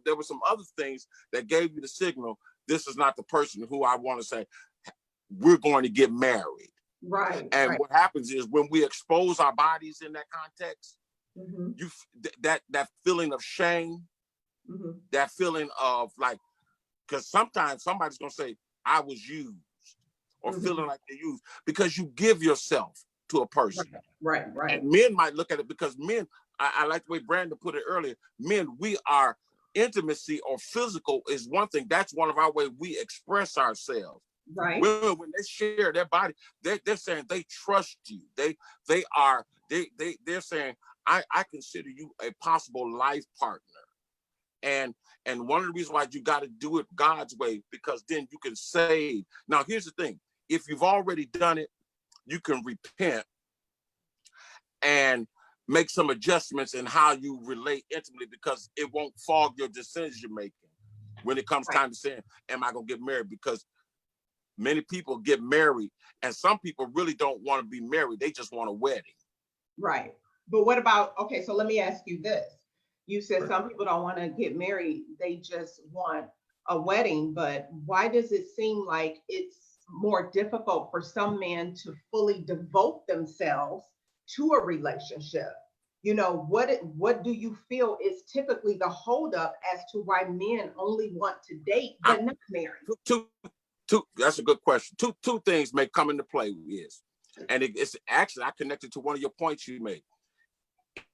there were some other things that gave you the signal, this is not the person who I want to say, we're going to get married. Right. And right. what happens is when we expose our bodies in that context, that feeling of shame, that feeling of like, because sometimes somebody's going to say, I was used, or feeling like they're used, because you give yourself to a person. Right. And men might look at it, because men, I like the way Brandon put it earlier, men, we are, intimacy or physical is one thing. That's one of our ways we express ourselves. Right. Women, when they share their body, they're saying they trust you. They're saying, I consider you a possible life partner. And one of the reasons why you got to do it God's way, because then you can save. Now, here's the thing. If you've already done it, you can repent and make some adjustments in how you relate intimately, because it won't fog your decision making when it comes time to saying, am I going to get married? Because many people get married, and some people really don't want to be married. They just want a wedding. Right. But what about, okay, so let me ask you this. You said some people don't want to get married. They just want a wedding. But why does it seem like it's more difficult for some men to fully devote themselves to a relationship? You know, what do you feel is typically the holdup as to why men only want to date but not marry? That's a good question. Two things may come into play is, and it's actually, I connected to one of your points you made.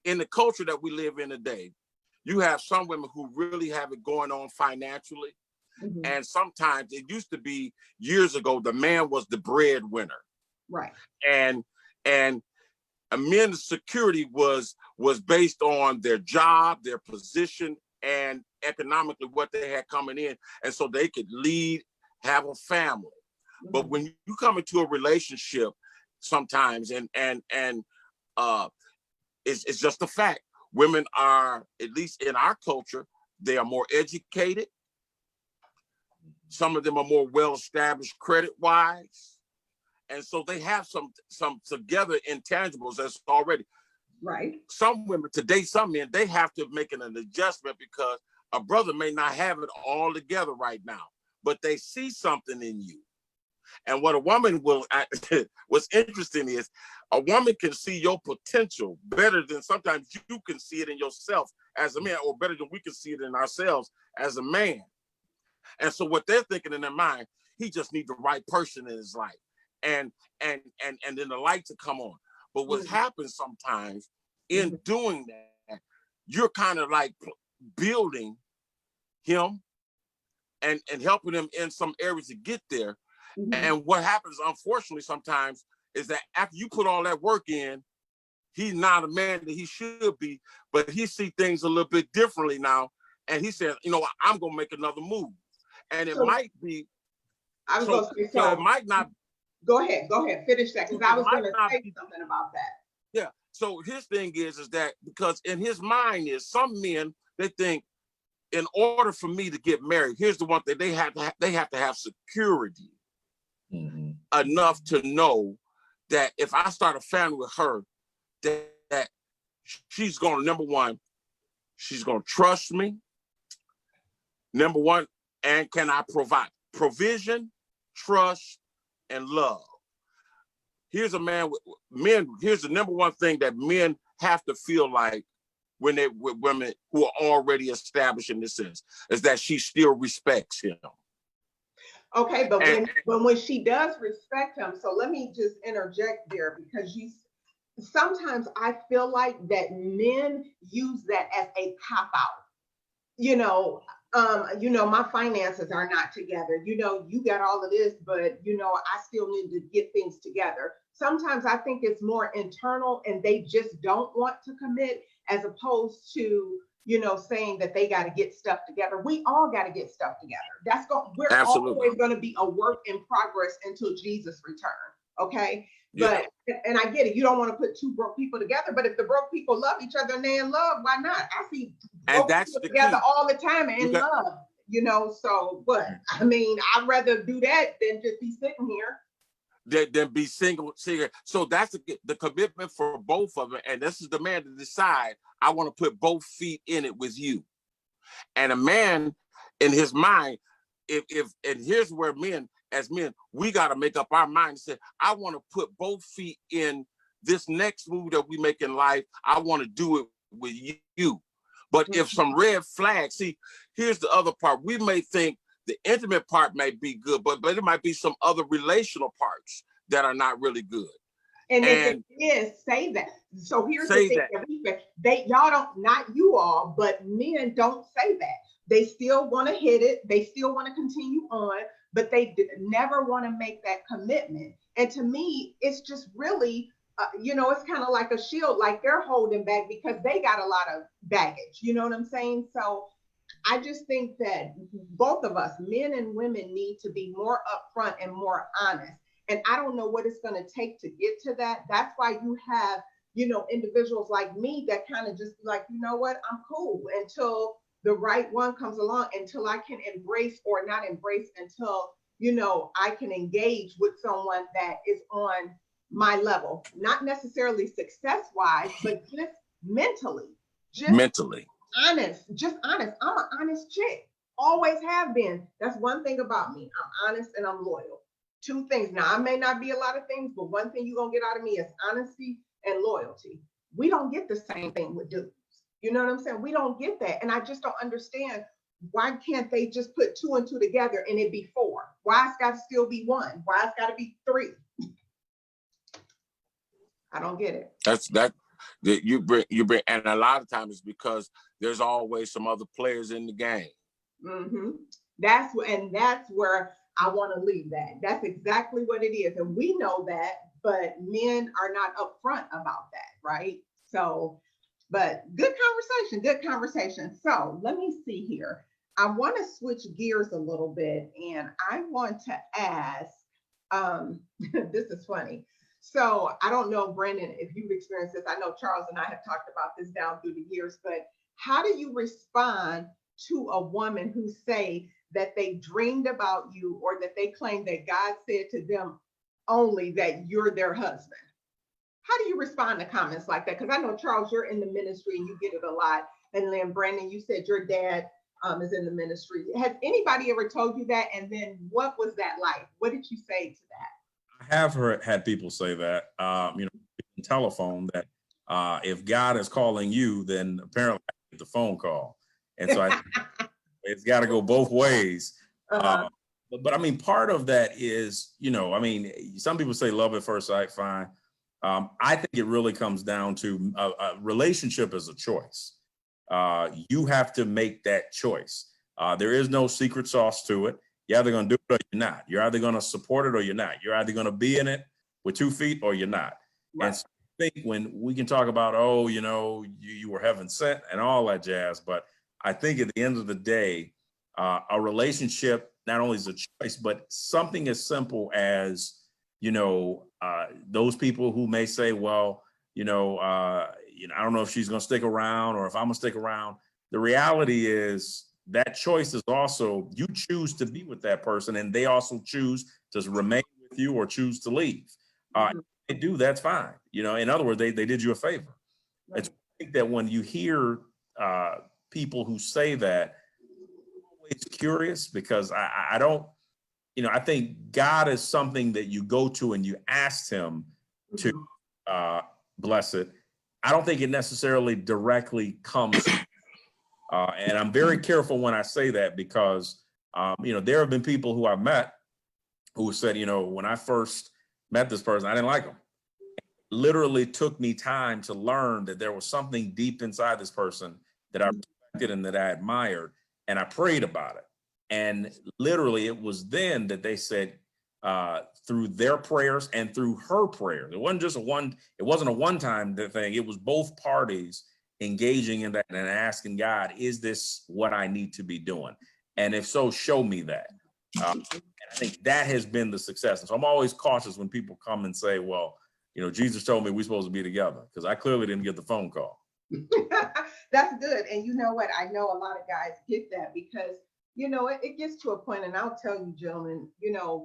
In the culture that we live in today, you have some women who really have it going on financially. And sometimes it used to be years ago, the man was the breadwinner. Right. And a men's security was based on their job, their position, and economically what they had coming in. And so they could lead, have a family. But when you come into a relationship sometimes, and it's just a fact, women are, at least in our culture, they are more educated. Some of them are more well-established credit-wise. And so they have some together intangibles that's already. Right. Some women, to date some men, they have to make an adjustment, because a brother may not have it all together right now, but they see something in you. And what a woman what's interesting is, a woman can see your potential better than sometimes you can see it in yourself as a man, or better than we can see it in ourselves as a man. And so what they're thinking in their mind, he just needs the right person in his life. And then the light to come on. But what happens sometimes in doing that, you're kind of like building him and helping him in some areas to get there. And what happens, unfortunately, sometimes is that after you put all that work in, he's not a man that he should be, but he sees things a little bit differently now. And he says, you know, I'm going to make another move. And it might be, I was going to say, so it might not. Go ahead, finish that, because I was going to say something about that. Yeah. So his thing is that because in his mind is, some men, they think, in order for me to get married, here's the one thing, they have to have security enough to know that if I start a family with her, that she's going to, number one, she's going to trust me. Number one, and can I provide provision, trust, and love? Here's a man with men. Here's the number one thing that men have to feel like when they're with women who are already established in this sense, is that she still respects him. Okay, but when she does respect him, so let me just interject there, because sometimes I feel like that men use that as a cop out. You know, my finances are not together. You got all of this, but I still need to get things together. Sometimes I think it's more internal and they just don't want to commit, as opposed to, saying that they got to get stuff together. We all got to get stuff together. We're Absolutely. always going to be a work in progress until Jesus return. Okay. Yeah. But, and I get it. You don't want to put two broke people together, but if the broke people love each other and they in love, why not? I see broke people together all the time and in love, so what? I mean, I'd rather do that than just be sitting here. Than be single. So that's the commitment for both of them. And this is the man to decide, I want to put both feet in it with you. And a man in his mind, and here's where as men, we got to make up our mind and say, I want to put both feet in this next move that we make in life. I want to do it with you. But if some red flags, see, here's the other part. We may think the intimate part may be good, but it might be some other relational parts that are not really good. And if it is, say that. So here's the thing that y'all don't, not you all, but men don't say that. They still want to hit it. They still want to continue on, but they never want to make that commitment. And to me, it's just really, it's kind of like a shield, like they're holding back because they got a lot of baggage. You know what I'm saying? So I just think that both of us, men and women, need to be more upfront and more honest. And I don't know what it's going to take to get to that. That's why you have, individuals like me that kind of just be like, you know what, I'm cool until the right one comes along, until I can embrace or not embrace, until, I can engage with someone that is on my level, not necessarily success-wise, but just mentally. Honest. I'm an honest chick. Always have been. That's one thing about me. I'm honest and I'm loyal. Two things. Now, I may not be a lot of things, but one thing you're going to get out of me is honesty and loyalty. We don't get the same thing with dudes. You know what I'm saying? We don't get that. And I just don't understand, why can't they just put 2 and 2 together and it be 4? Why it's got to still be 1? Why it's got to be 3? I don't get it. That you bring, and a lot of times it's because there's always some other players in the game. Mm-hmm. That's where I want to leave that. That's exactly what it is. And we know that, but men are not upfront about that, right? So, but good conversation. So let me see here. I want to switch gears a little bit, and I want to ask, this is funny. So I don't know, Brandon, if you've experienced this. I know Charles and I have talked about this down through the years, but how do you respond to a woman who say that they dreamed about you, or that they claim that God said to them only that you're their husband? How do you respond to comments like that? Because I know, Charles, you're in the ministry and you get it a lot. And then Brandon, you said your dad is in the ministry. Has anybody ever told you that? And then what was that like? What did you say to that? I have had people say that, telephone, that if God is calling you, then apparently I get the phone call. And so it's got to go both ways. But I mean, part of that is, some people say love at first sight, fine. I think it really comes down to a relationship is a choice. You have to make that choice. There is no secret sauce to it. You're either going to do it or you're not. You're either going to support it or you're not. You're either going to be in it with 2 feet or you're not. Right. And so I think when we can talk about, you were heaven sent and all that jazz, but I think at the end of the day, a relationship not only is a choice, but something as simple as, those people who may say, well, I don't know if she's going to stick around or if I'm going to stick around. The reality is that choice is also, you choose to be with that person and they also choose to remain with you or choose to leave. If they do, that's fine. In other words, they did you a favor. Right. It's, I think that when you hear people who say that, I'm always curious, because I don't, I think God is something that you go to and you ask him to bless it. I don't think it necessarily directly comes. And I'm very careful when I say that, because, there have been people who I've met who said, when I first met this person, I didn't like him. It literally took me time to learn that there was something deep inside this person that I respected and that I admired. and I prayed about it. And literally it was then that they said, through their prayers and through her prayers, it wasn't a one-time thing. It was both parties engaging in that and asking God, is this what I need to be doing? And if so, show me that. And I think that has been the success. And so I'm always cautious when people come and say, well, Jesus told me we're supposed to be together, because I clearly didn't get the phone call. That's good. And you know what? I know a lot of guys get that because, it gets to a point, and I'll tell you, gentlemen,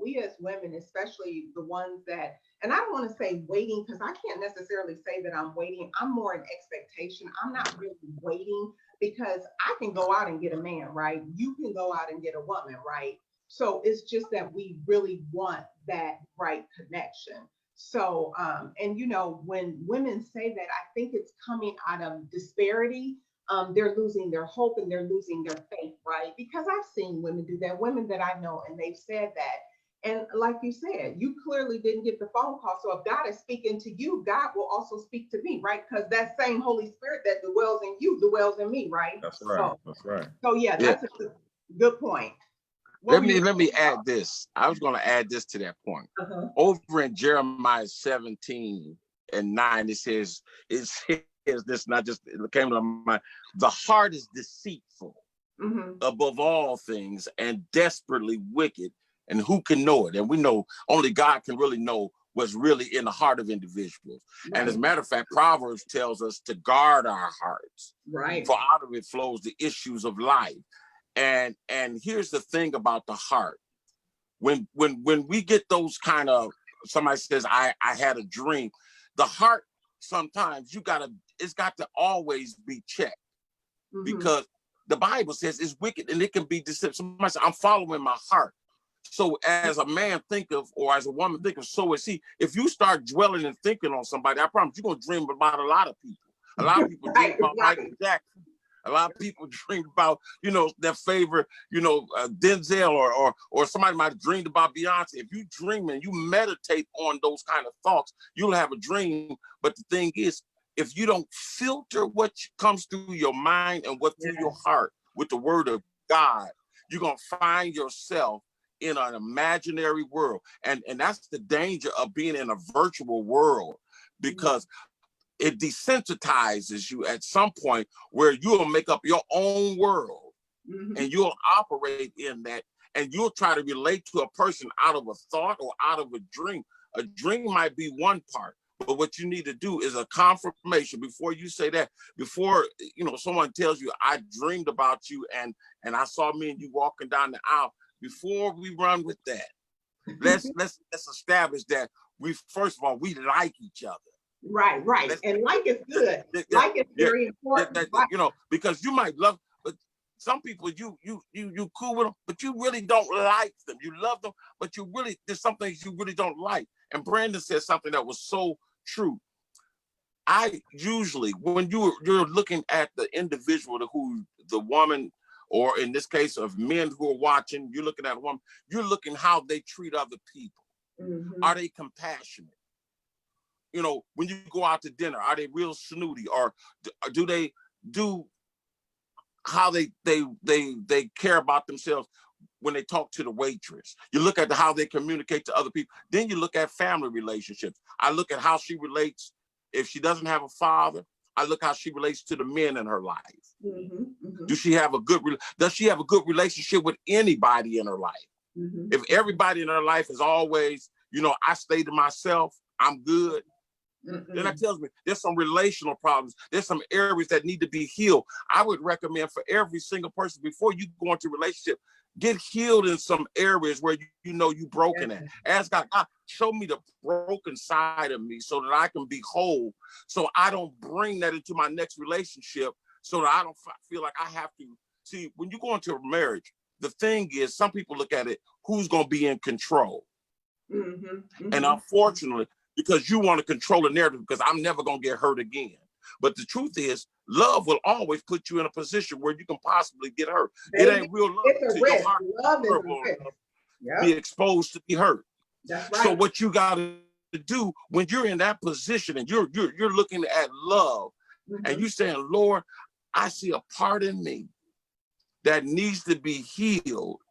we as women, especially the ones that, and I don't want to say waiting, because I can't necessarily say that I'm waiting. I'm more in expectation. I'm not really waiting, because I can go out and get a man, right? You can go out and get a woman, right? So it's just that we really want that right connection. So, and when women say that, I think it's coming out of disparity. They're losing their hope and they're losing their faith, right? Because I've seen women do that, women that I know, and they've said that. And like you said, you clearly didn't get the phone call. So if God is speaking to you, God will also speak to me, right? Because that same Holy Spirit that dwells in you dwells in me, right? That's right. That's right. So yeah, that's a good point. Let me add this. I was going to add this to that point. Over in Jeremiah 17:9, it says this, not just it came to my mind. The heart is deceitful above all things and desperately wicked, and who can know it? And we know only God can really know what's really in the heart of individuals. Right. And as a matter of fact, Proverbs tells us to guard our hearts. Right. For out of it flows the issues of life. And here's the thing about the heart. When we get those kind of, somebody says, I had a dream, the heart, sometimes it's got to always be checked, because the Bible says it's wicked and it can be deceptive. Somebody says, I'm following my heart. So as a man think of, or as a woman think of, so is he. If you start dwelling and thinking on somebody, I promise you're going to dream about a lot of people. A lot of people dream about Michael Jackson. A lot of people dream about, their favorite, Denzel, or somebody might have dreamed about Beyonce. If you dream and you meditate on those kind of thoughts, you'll have a dream. But the thing is, if you don't filter what comes through your mind and what through your heart with the word of God, you're going to find yourself in an imaginary world. And that's the danger of being in a virtual world, because it desensitizes you at some point where you'll make up your own world and you'll operate in that, and you'll try to relate to a person out of a thought or out of a dream. A dream might be one part, but what you need to do is a confirmation before you say that. Before someone tells you, I dreamed about you and I saw me and you walking down the aisle. Before we run with that, let's establish that we like each other. Right. And like is good. Like is very important. Because you might love, but some people you cool with them, but you really don't like them. You love them, but there's some things you really don't like. And Brandon said something that was so true. I usually, when you're looking at the individual, the woman, or in this case of men who are watching, you're looking at a woman, you're looking how they treat other people. Are they compassionate? When you go out to dinner, are they real snooty, or do they do how they care about themselves when they talk to the waitress? You look at how they communicate to other people. Then you look at family relationships. I look at how she relates. If she doesn't have a father, I look how she relates to the men in her life. Does she have a good relationship with anybody in her life? If everybody in her life is always, I stay to myself, I'm good, then that tells me there's some relational problems. There's some areas that need to be healed. I would recommend for every single person, before you go into a relationship, get healed in some areas where you broken at. Ask God, show me the broken side of me so that I can be whole, so I don't bring that into my next relationship, so that I don't feel like I have to. See, when you go into a marriage, the thing is, some people look at it, who's going to be in control? And unfortunately, because you want to control the narrative, because I'm never going to get hurt again. But the truth is, love will always put you in a position where you can possibly get hurt. It ain't real love until your heart will be exposed to be hurt. That's right. So what you got to do when you're in that position and you're looking at love, and you saying, Lord, I see a part in me that needs to be healed.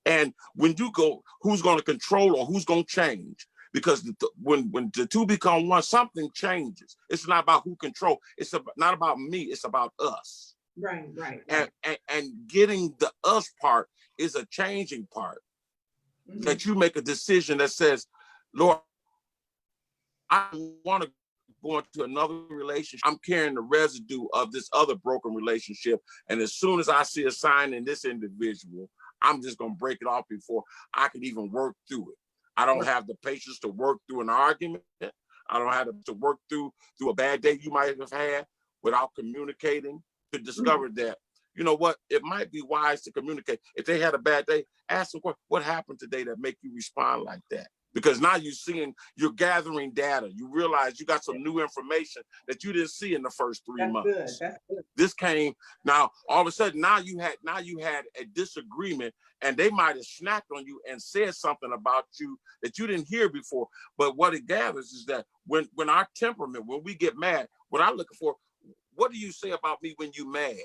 And when you go, who's going to control or who's going to change? Because when the two become one, something changes. It's not about who control. It's not about me. It's about us. Right. And getting the us part is a changing part. Mm-hmm. That you make a decision that says, Lord, I want to go into another relationship. I'm carrying the residue of this other broken relationship. And as soon as I see a sign in this individual, I'm just going to break it off before I can even work through it. I don't have the patience to work through an argument. I don't have to work through a bad day you might have had without communicating to discover that, you know what, it might be wise to communicate. If they had a bad day, ask them what happened today that make you respond like that? Because now you're gathering data. You realize you got some new information that you didn't see in the first 3 months. That's good. This came now, all of a sudden, now you had a disagreement, and they might have snapped on you and said something about you that you didn't hear before. But what it gathers is that when our temperament, when we get mad, what I'm looking for, what do you say about me when you mad?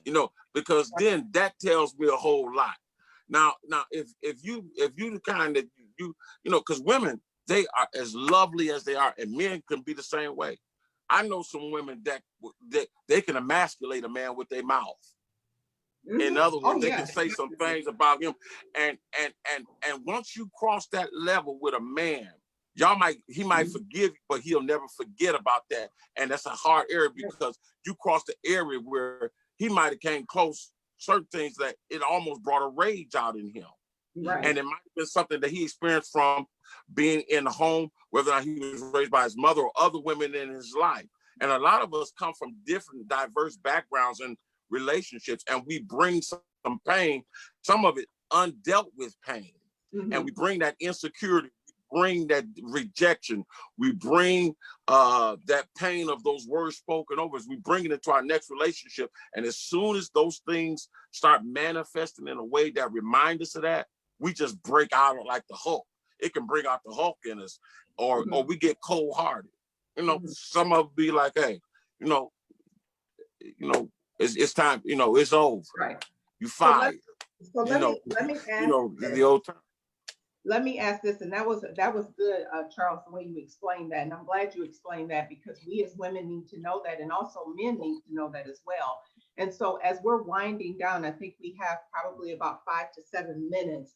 You know, because then that tells me a whole lot. Now, if you the kind that you know, because women, they are as lovely as they are, and men can be the same way. I know some women that they can emasculate a man with their mouth. Mm-hmm. In other words, they can say some things about him, and once you cross that level with a man, he might forgive you, but he'll never forget about that, and that's a hard area because you cross the area where he might have came close. Certain things that it almost brought a rage out in him. Right. And it might have been something that he experienced from being in the home, whether or not he was raised by his mother or other women in his life. And a lot of us come from different, diverse backgrounds and relationships, and we bring some pain, some of it undealt with pain. Mm-hmm. And we bring that insecurity, bring that rejection, we bring that pain of those words spoken over us, we bring it into our next relationship. And as soon as those things start manifesting in a way that remind us of that, we just break out like the Hulk. It can bring out the Hulk in us, or we get cold-hearted. You know, some of be like, hey, you know, it's time, you know, it's over. Right. You fired. So let me ask the old term. Let me ask this, and that was good, Charles, the way you explained that. And I'm glad you explained that, because we as women need to know that, and also men need to know that as well. And so as we're winding down, I think we have probably about 5 to 7 minutes.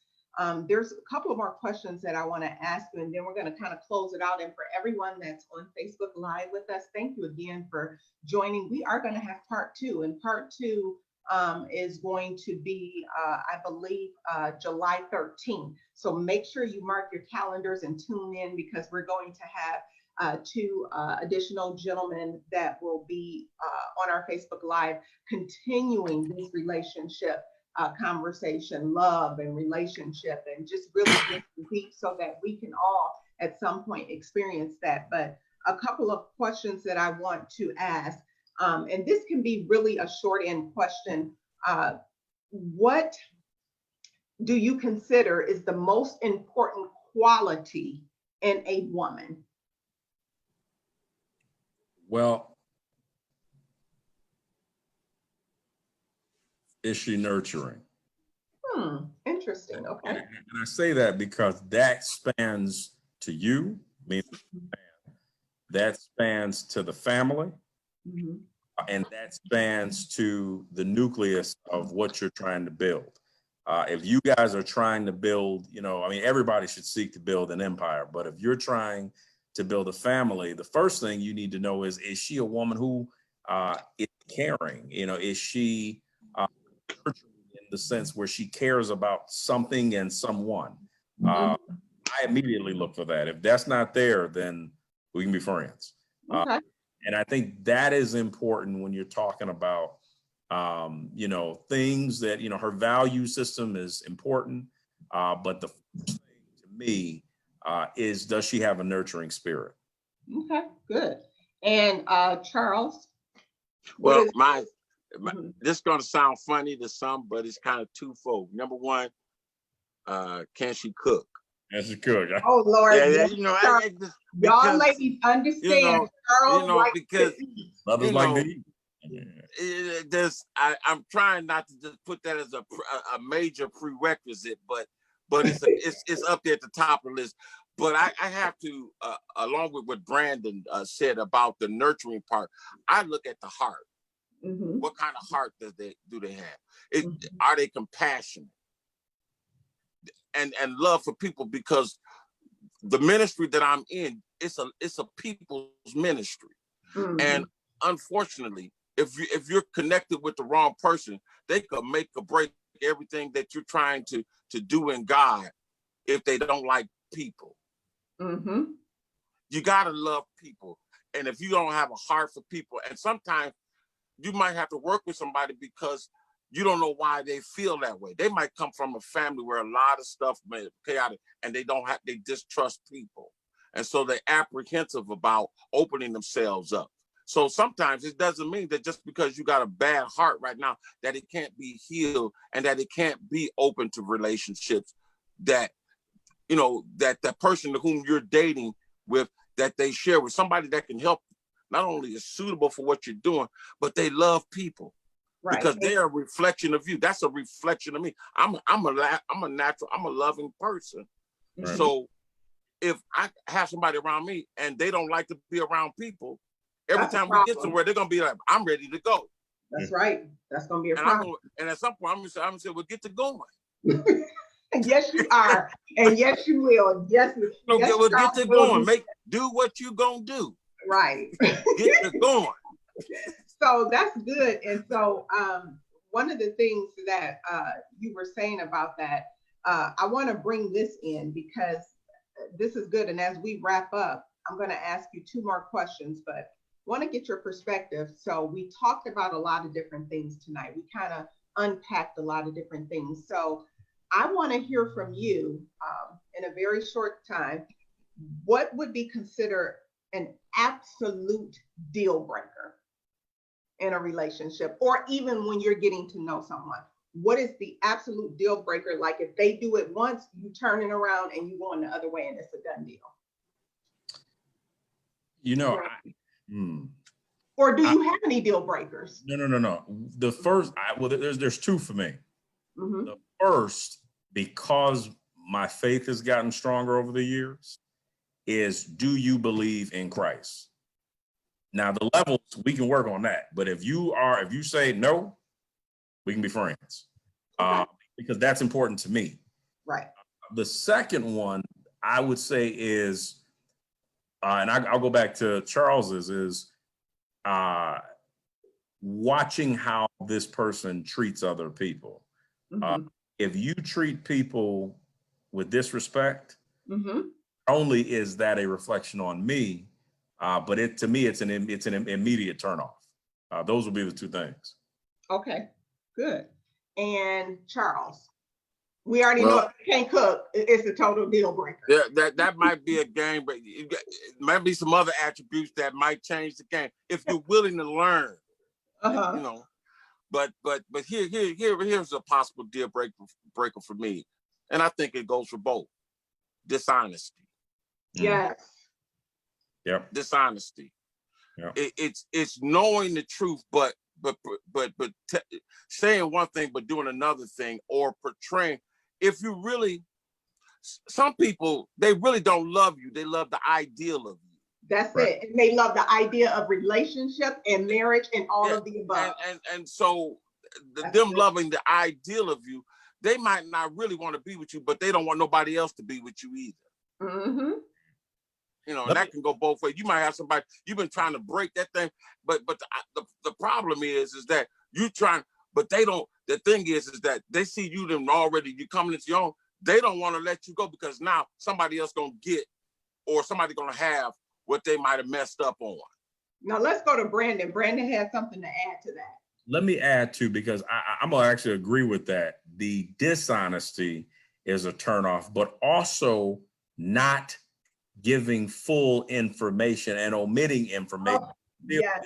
There's a couple of more questions that I want to ask you, and then we're going to kind of close it out. And for everyone that's on Facebook Live with us, thank you again for joining. We are going to have part 2, and part 2 is going to be, I believe, July 13th. So make sure you mark your calendars and tune in, because we're going to have 2 additional gentlemen that will be on our Facebook Live, continuing this relationship conversation, love and relationship, and just really get deep so that we can all at some point experience that. But a couple of questions that I want to ask. And this can be really a short end question. What do you consider is the most important quality in a woman? Well, is she nurturing? Interesting. Okay. And I say that because that spans to you, meaning that spans to the family. Mm-hmm. And that spans to the nucleus of what you're trying to build. If you guys are trying to build, you know, I mean, everybody should seek to build an empire, but if you're trying to build a family, the first thing you need to know is she a woman who is caring? You know, is she nurturing in the sense where she cares about something and someone? I immediately look for that. If that's not there, then we can be friends. Okay. And I think that is important when you're talking about, you know, things that, you know, her value system is important. But the first thing to me is, does she have a nurturing spirit? Okay, good. And Charles? Well, this is going to sound funny to some, but it's kind of twofold. Number one, can she cook? Yes, she cook. Oh, Lord. Yeah, you know, y'all ladies understand. You know, because mothers like to eat. I'm trying not to just put that as a major prerequisite, but it's up there at the top of the list. But I have to, along with what Brandon said about the nurturing part, I look at the heart. Mm-hmm. What kind of heart do they have? Are they compassionate and love for people? Because the ministry that I'm in, it's a people's ministry, Mm-hmm. and unfortunately, if you're connected with the wrong person, they could make or break everything that you're trying to do in God if they don't like people. Mm-hmm. You gotta love people, and if you don't have a heart for people, and sometimes you might have to work with somebody because you don't know why they feel that way. They might come from a family where a lot of stuff is chaotic, and they distrust people, and so they're apprehensive about opening themselves up. So sometimes it doesn't mean that just because you got a bad heart right now that it can't be healed and that it can't be open to relationships, that that person whom you're dating with, that they share with somebody that can help, not only is suitable for what you're doing, but they love people. Right. Because they're a reflection of you. That's a reflection of me. I'm a loving person. Right. So if I have somebody around me and they don't like to be around people, every time we get somewhere, they're gonna be like, I'm ready to go. That's right. That's gonna be a problem. And at some point, I'm gonna say, well, get to going. Yes, you are, and yes, you will. Yes, we'll get to going. Do what you gonna do. Right. Get to going. So that's good. And so one of the things that you were saying about that, I want to bring this in because this is good. And as we wrap up, I'm going to ask you two more questions, but want to get your perspective. So we talked about a lot of different things tonight. We kind of unpacked a lot of different things. So I want to hear from you in a very short time. What would be considered an absolute deal breaker in a relationship, or even when you're getting to know someone? What is the absolute deal breaker? Like if they do it once, you turn it around and you going the other way and it's a done deal. Or do you have any deal breakers? No. The first, there's two for me. Mm-hmm. The first, because my faith has gotten stronger over the years, is, do you believe in Christ? Now the levels, we can work on that. But if you say no, we can be friends. Okay. Because that's important to me. Right. The second one I would say is, and I'll go back to Charles's, is watching how this person treats other people. Mm-hmm. If you treat people with disrespect, mm-hmm. only is that a reflection on me, but to me, it's an immediate turnoff. Those would be the two things. Okay, good. And Charles, we already know if you can't cook, it's a total deal breaker. Yeah, that might be a game, but it might be some other attributes that might change the game if you're willing to learn. Uh-huh. But here's a possible deal breaker for me, and I think it goes for both. Dishonesty. Yes. Yep. Dishonesty. Yep. It's knowing the truth, but saying one thing but doing another thing, or portraying. If you really, some people, they really don't love you. They love the ideal of you. That's right. It. And they love the idea of relationship and marriage and all of the above. And so them loving the ideal of you, they might not really want to be with you, but they don't want nobody else to be with you either. Mm-hmm. And that can go both ways. You might have somebody, you've been trying to break that thing, but the problem is that you trying, but they don't. The thing is that they see you them already. You coming into your own. They don't want to let you go because now somebody else gonna get, or somebody gonna have what they might have messed up on. Now let's go to Brandon. Brandon has something to add to that. Let me add to, because I'm gonna actually agree with that. The dishonesty is a turnoff, but also not giving full information and omitting information. Oh, yes.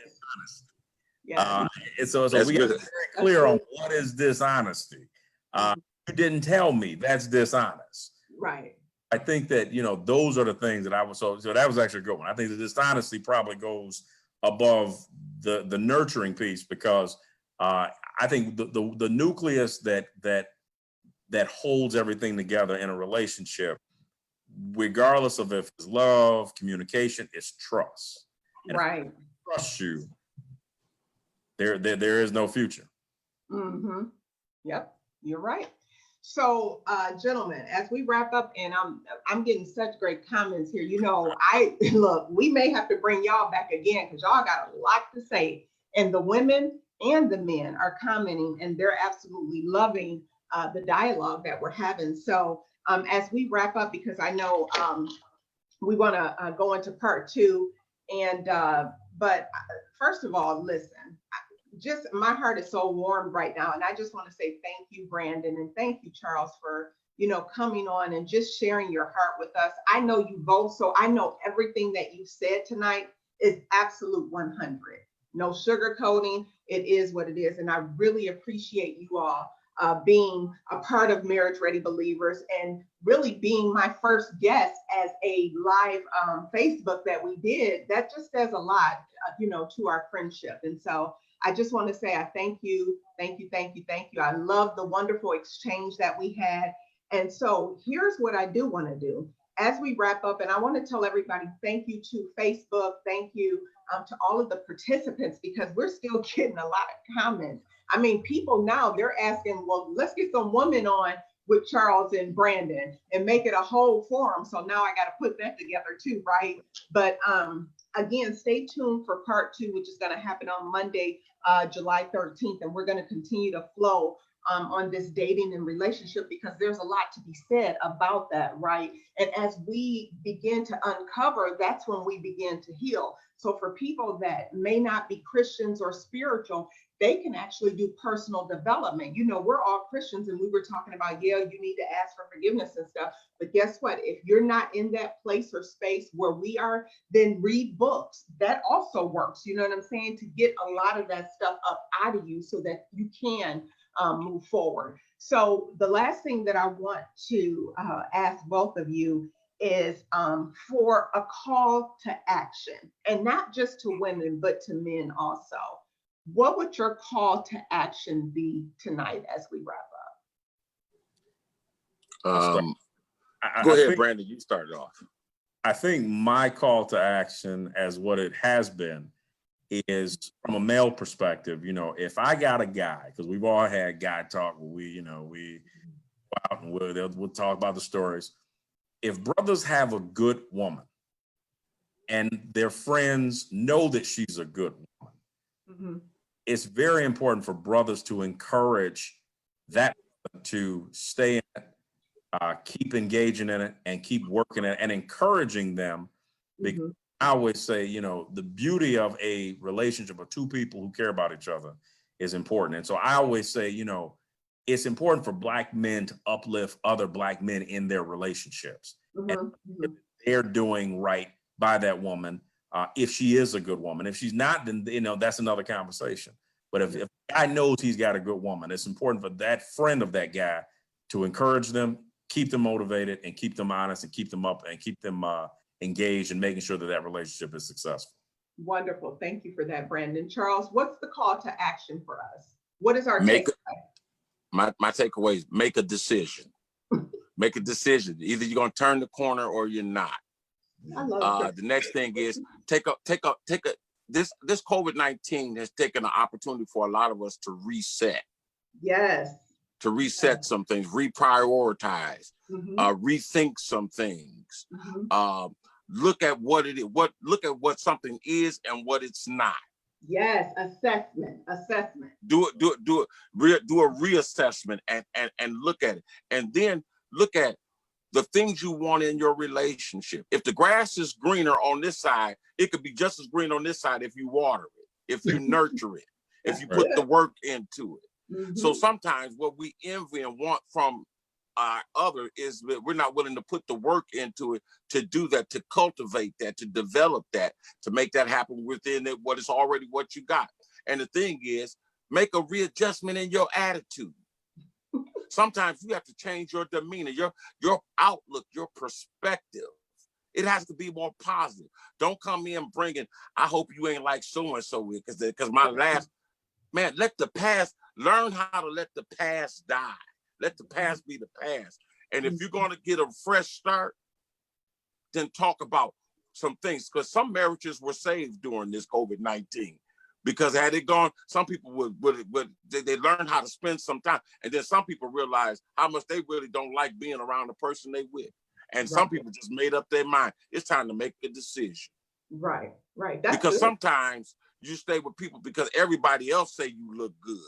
So we got to be very clear on what is dishonesty. You didn't tell me, that's dishonest. Right. I think that, those are the things that I was, so that was actually a good one. I think the dishonesty probably goes above the nurturing piece, because I think the nucleus that holds everything together in a relationship, regardless of if it's love, communication, it's trust. And right. if I trust you, there is no future. Mm-hmm. Yep, you're right. So, gentlemen, as we wrap up, and I'm getting such great comments here. You know, look, we may have to bring y'all back again because y'all got a lot to say, and the women and the men are commenting, and they're absolutely loving the dialogue that we're having. So, as we wrap up, because I know we want to go into part two, and but first of all, listen. Just my heart is so warm right now, and I just want to say thank you, Brandon, and thank you, Charles, for coming on and just sharing your heart with us. I know you both, so I know everything that you said tonight is absolute 100. No sugarcoating. It is what it is, and I really appreciate you all being a part of Marriage Ready Believers and really being my first guest as a live Facebook that we did. That just says a lot, to our friendship, and so. I just want to say I thank you. I love the wonderful exchange that we had. And so here's what I do want to do as we wrap up. And I want to tell everybody, thank you to Facebook. Thank you to all of the participants, because we're still getting a lot of comments. I mean, people now, they're asking, well, let's get some women on with Charles and Brandon and make it a whole forum. So now I got to put that together too, right? But again, stay tuned for part two, which is going to happen on Monday, July 13th. And we're going to continue to flow on this dating and relationship, because there's a lot to be said about that, right? And as we begin to uncover, that's when we begin to heal. So for people that may not be Christians or spiritual, they can actually do personal development. We're all Christians, and we were talking about, you need to ask for forgiveness and stuff. But guess what? If you're not in that place or space where we are, then read books. That also works. You know what I'm saying? To get a lot of that stuff up out of you so that you can move forward. So the last thing that I want to ask both of you is for a call to action, and not just to women, but to men also. What would your call to action be tonight as we wrap Go ahead, Brandon, you started off. I think my call to action, as what it has been, is from a male perspective. If I got a guy, because we've all had guy talk where we go out and we'll talk about the stories. If brothers have a good woman and their friends know that she's a good woman, up? it's very important for brothers to encourage that to stay in it, keep engaging in it, and keep working it and encouraging them. Because I always say, the beauty of a relationship of two people who care about each other is important. And so I always say, it's important for Black men to uplift other Black men in their relationships. And if they're doing right by that woman, if she is a good woman. If she's not, then that's another conversation. But if a guy knows he's got a good woman, it's important for that friend of that guy to encourage them, keep them motivated, and keep them honest, and keep them up, and keep them engaged, and making sure that relationship is successful. Wonderful. Thank you for that, Brandon. Charles, what's the call to action for us? What is our takeaway? My takeaway is make a decision. Make a decision. Either you're going to turn the corner or you're not. I love the next thing is this COVID-19 has taken an opportunity for a lot of us to reset. Yes. To reset some things, reprioritize, rethink some things. Look at what it is. Look at what something is and what it's not. Yes, assessment. Do a reassessment and look at it, and then look at the things you want in your relationship. If the grass is greener on this side, it could be just as green on this side if you water it, if you nurture it, if you put the work into it. So sometimes what we envy and want from our other is that we're not willing to put the work into it, to do that, to cultivate that, to develop that, to make that happen within it, what is already what you got. And the thing is, make a readjustment in your attitude. Sometimes you have to change your demeanor, your outlook, your perspective. It has to be more positive. Don't come in bringing, I hope you ain't like so-and-so with, because my last, man, learn how to let the past die. Let the past be the past. And if you're going to get a fresh start, then talk about some things, because some marriages were saved during this COVID-19. Because had it gone, some people would they learned how to spend some time, and then some people realize how much they really don't like being around the person they with, and some people just made up their mind. It's time to make a decision. Right. Because sometimes you stay with people because everybody else say you look good.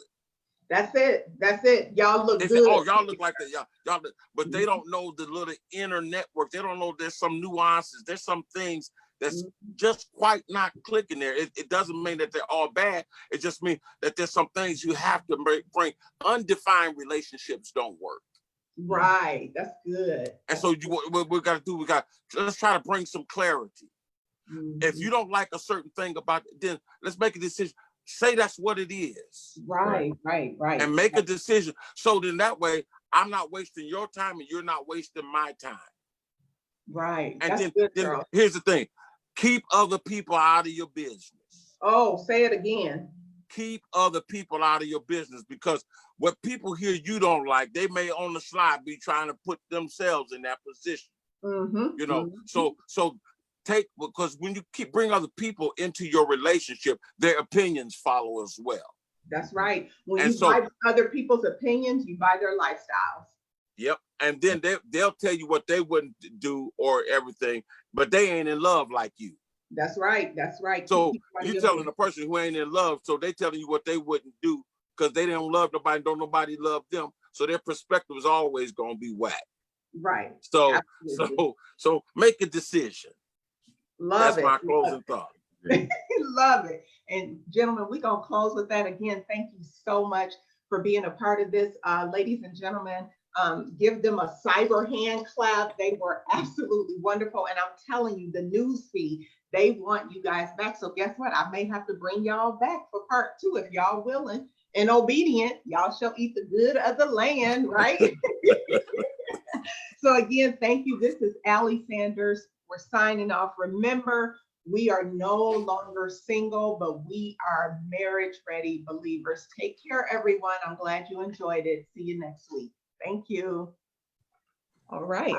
That's it. Y'all look they good. Say, oh, y'all look like that. Y'all look, but they don't know the little inner network. They don't know there's some nuances. There's some things that's just quite not clicking there. It doesn't mean that they're all bad. It just means that there's some things you have to bring. Undefined relationships don't work. Right. That's good. And so what we got to do, let's try to bring some clarity. If you don't like a certain thing about it, then let's make a decision. Say that's what it is. Right. And make a decision. So then that way, I'm not wasting your time and you're not wasting my time. Right. And that's then good, here's the thing. Keep other people out of your business. Oh, say it again. Keep other people out of your business, because what people hear you don't like, they may on the slide be trying to put themselves in that position. You know, so because when you bring other people into your relationship, their opinions follow as well. That's right. When you buy other people's opinions, you buy their lifestyles. Yep. And then they'll tell you what they wouldn't do or everything, but they ain't in love like you. That's right. So you're telling a person who ain't in love, so they telling you what they wouldn't do because they don't love nobody, don't nobody love them. So their perspective is always going to be whack. Right. So make a decision. That's my closing thought. Love it. And gentlemen, we're going to close with that again. Thank you so much for being a part of this. Ladies and gentlemen, give them a cyber hand clap. They were absolutely wonderful. And I'm telling you, the news feed, they want you guys back. So guess what? I may have to bring y'all back for part 2 if y'all willing and obedient. Y'all shall eat the good of the land, right? So again, thank you. This is Allie Sanders. We're signing off. Remember, we are no longer single, but we are marriage-ready believers. Take care, everyone. I'm glad you enjoyed it. See you next week. Thank you. All right.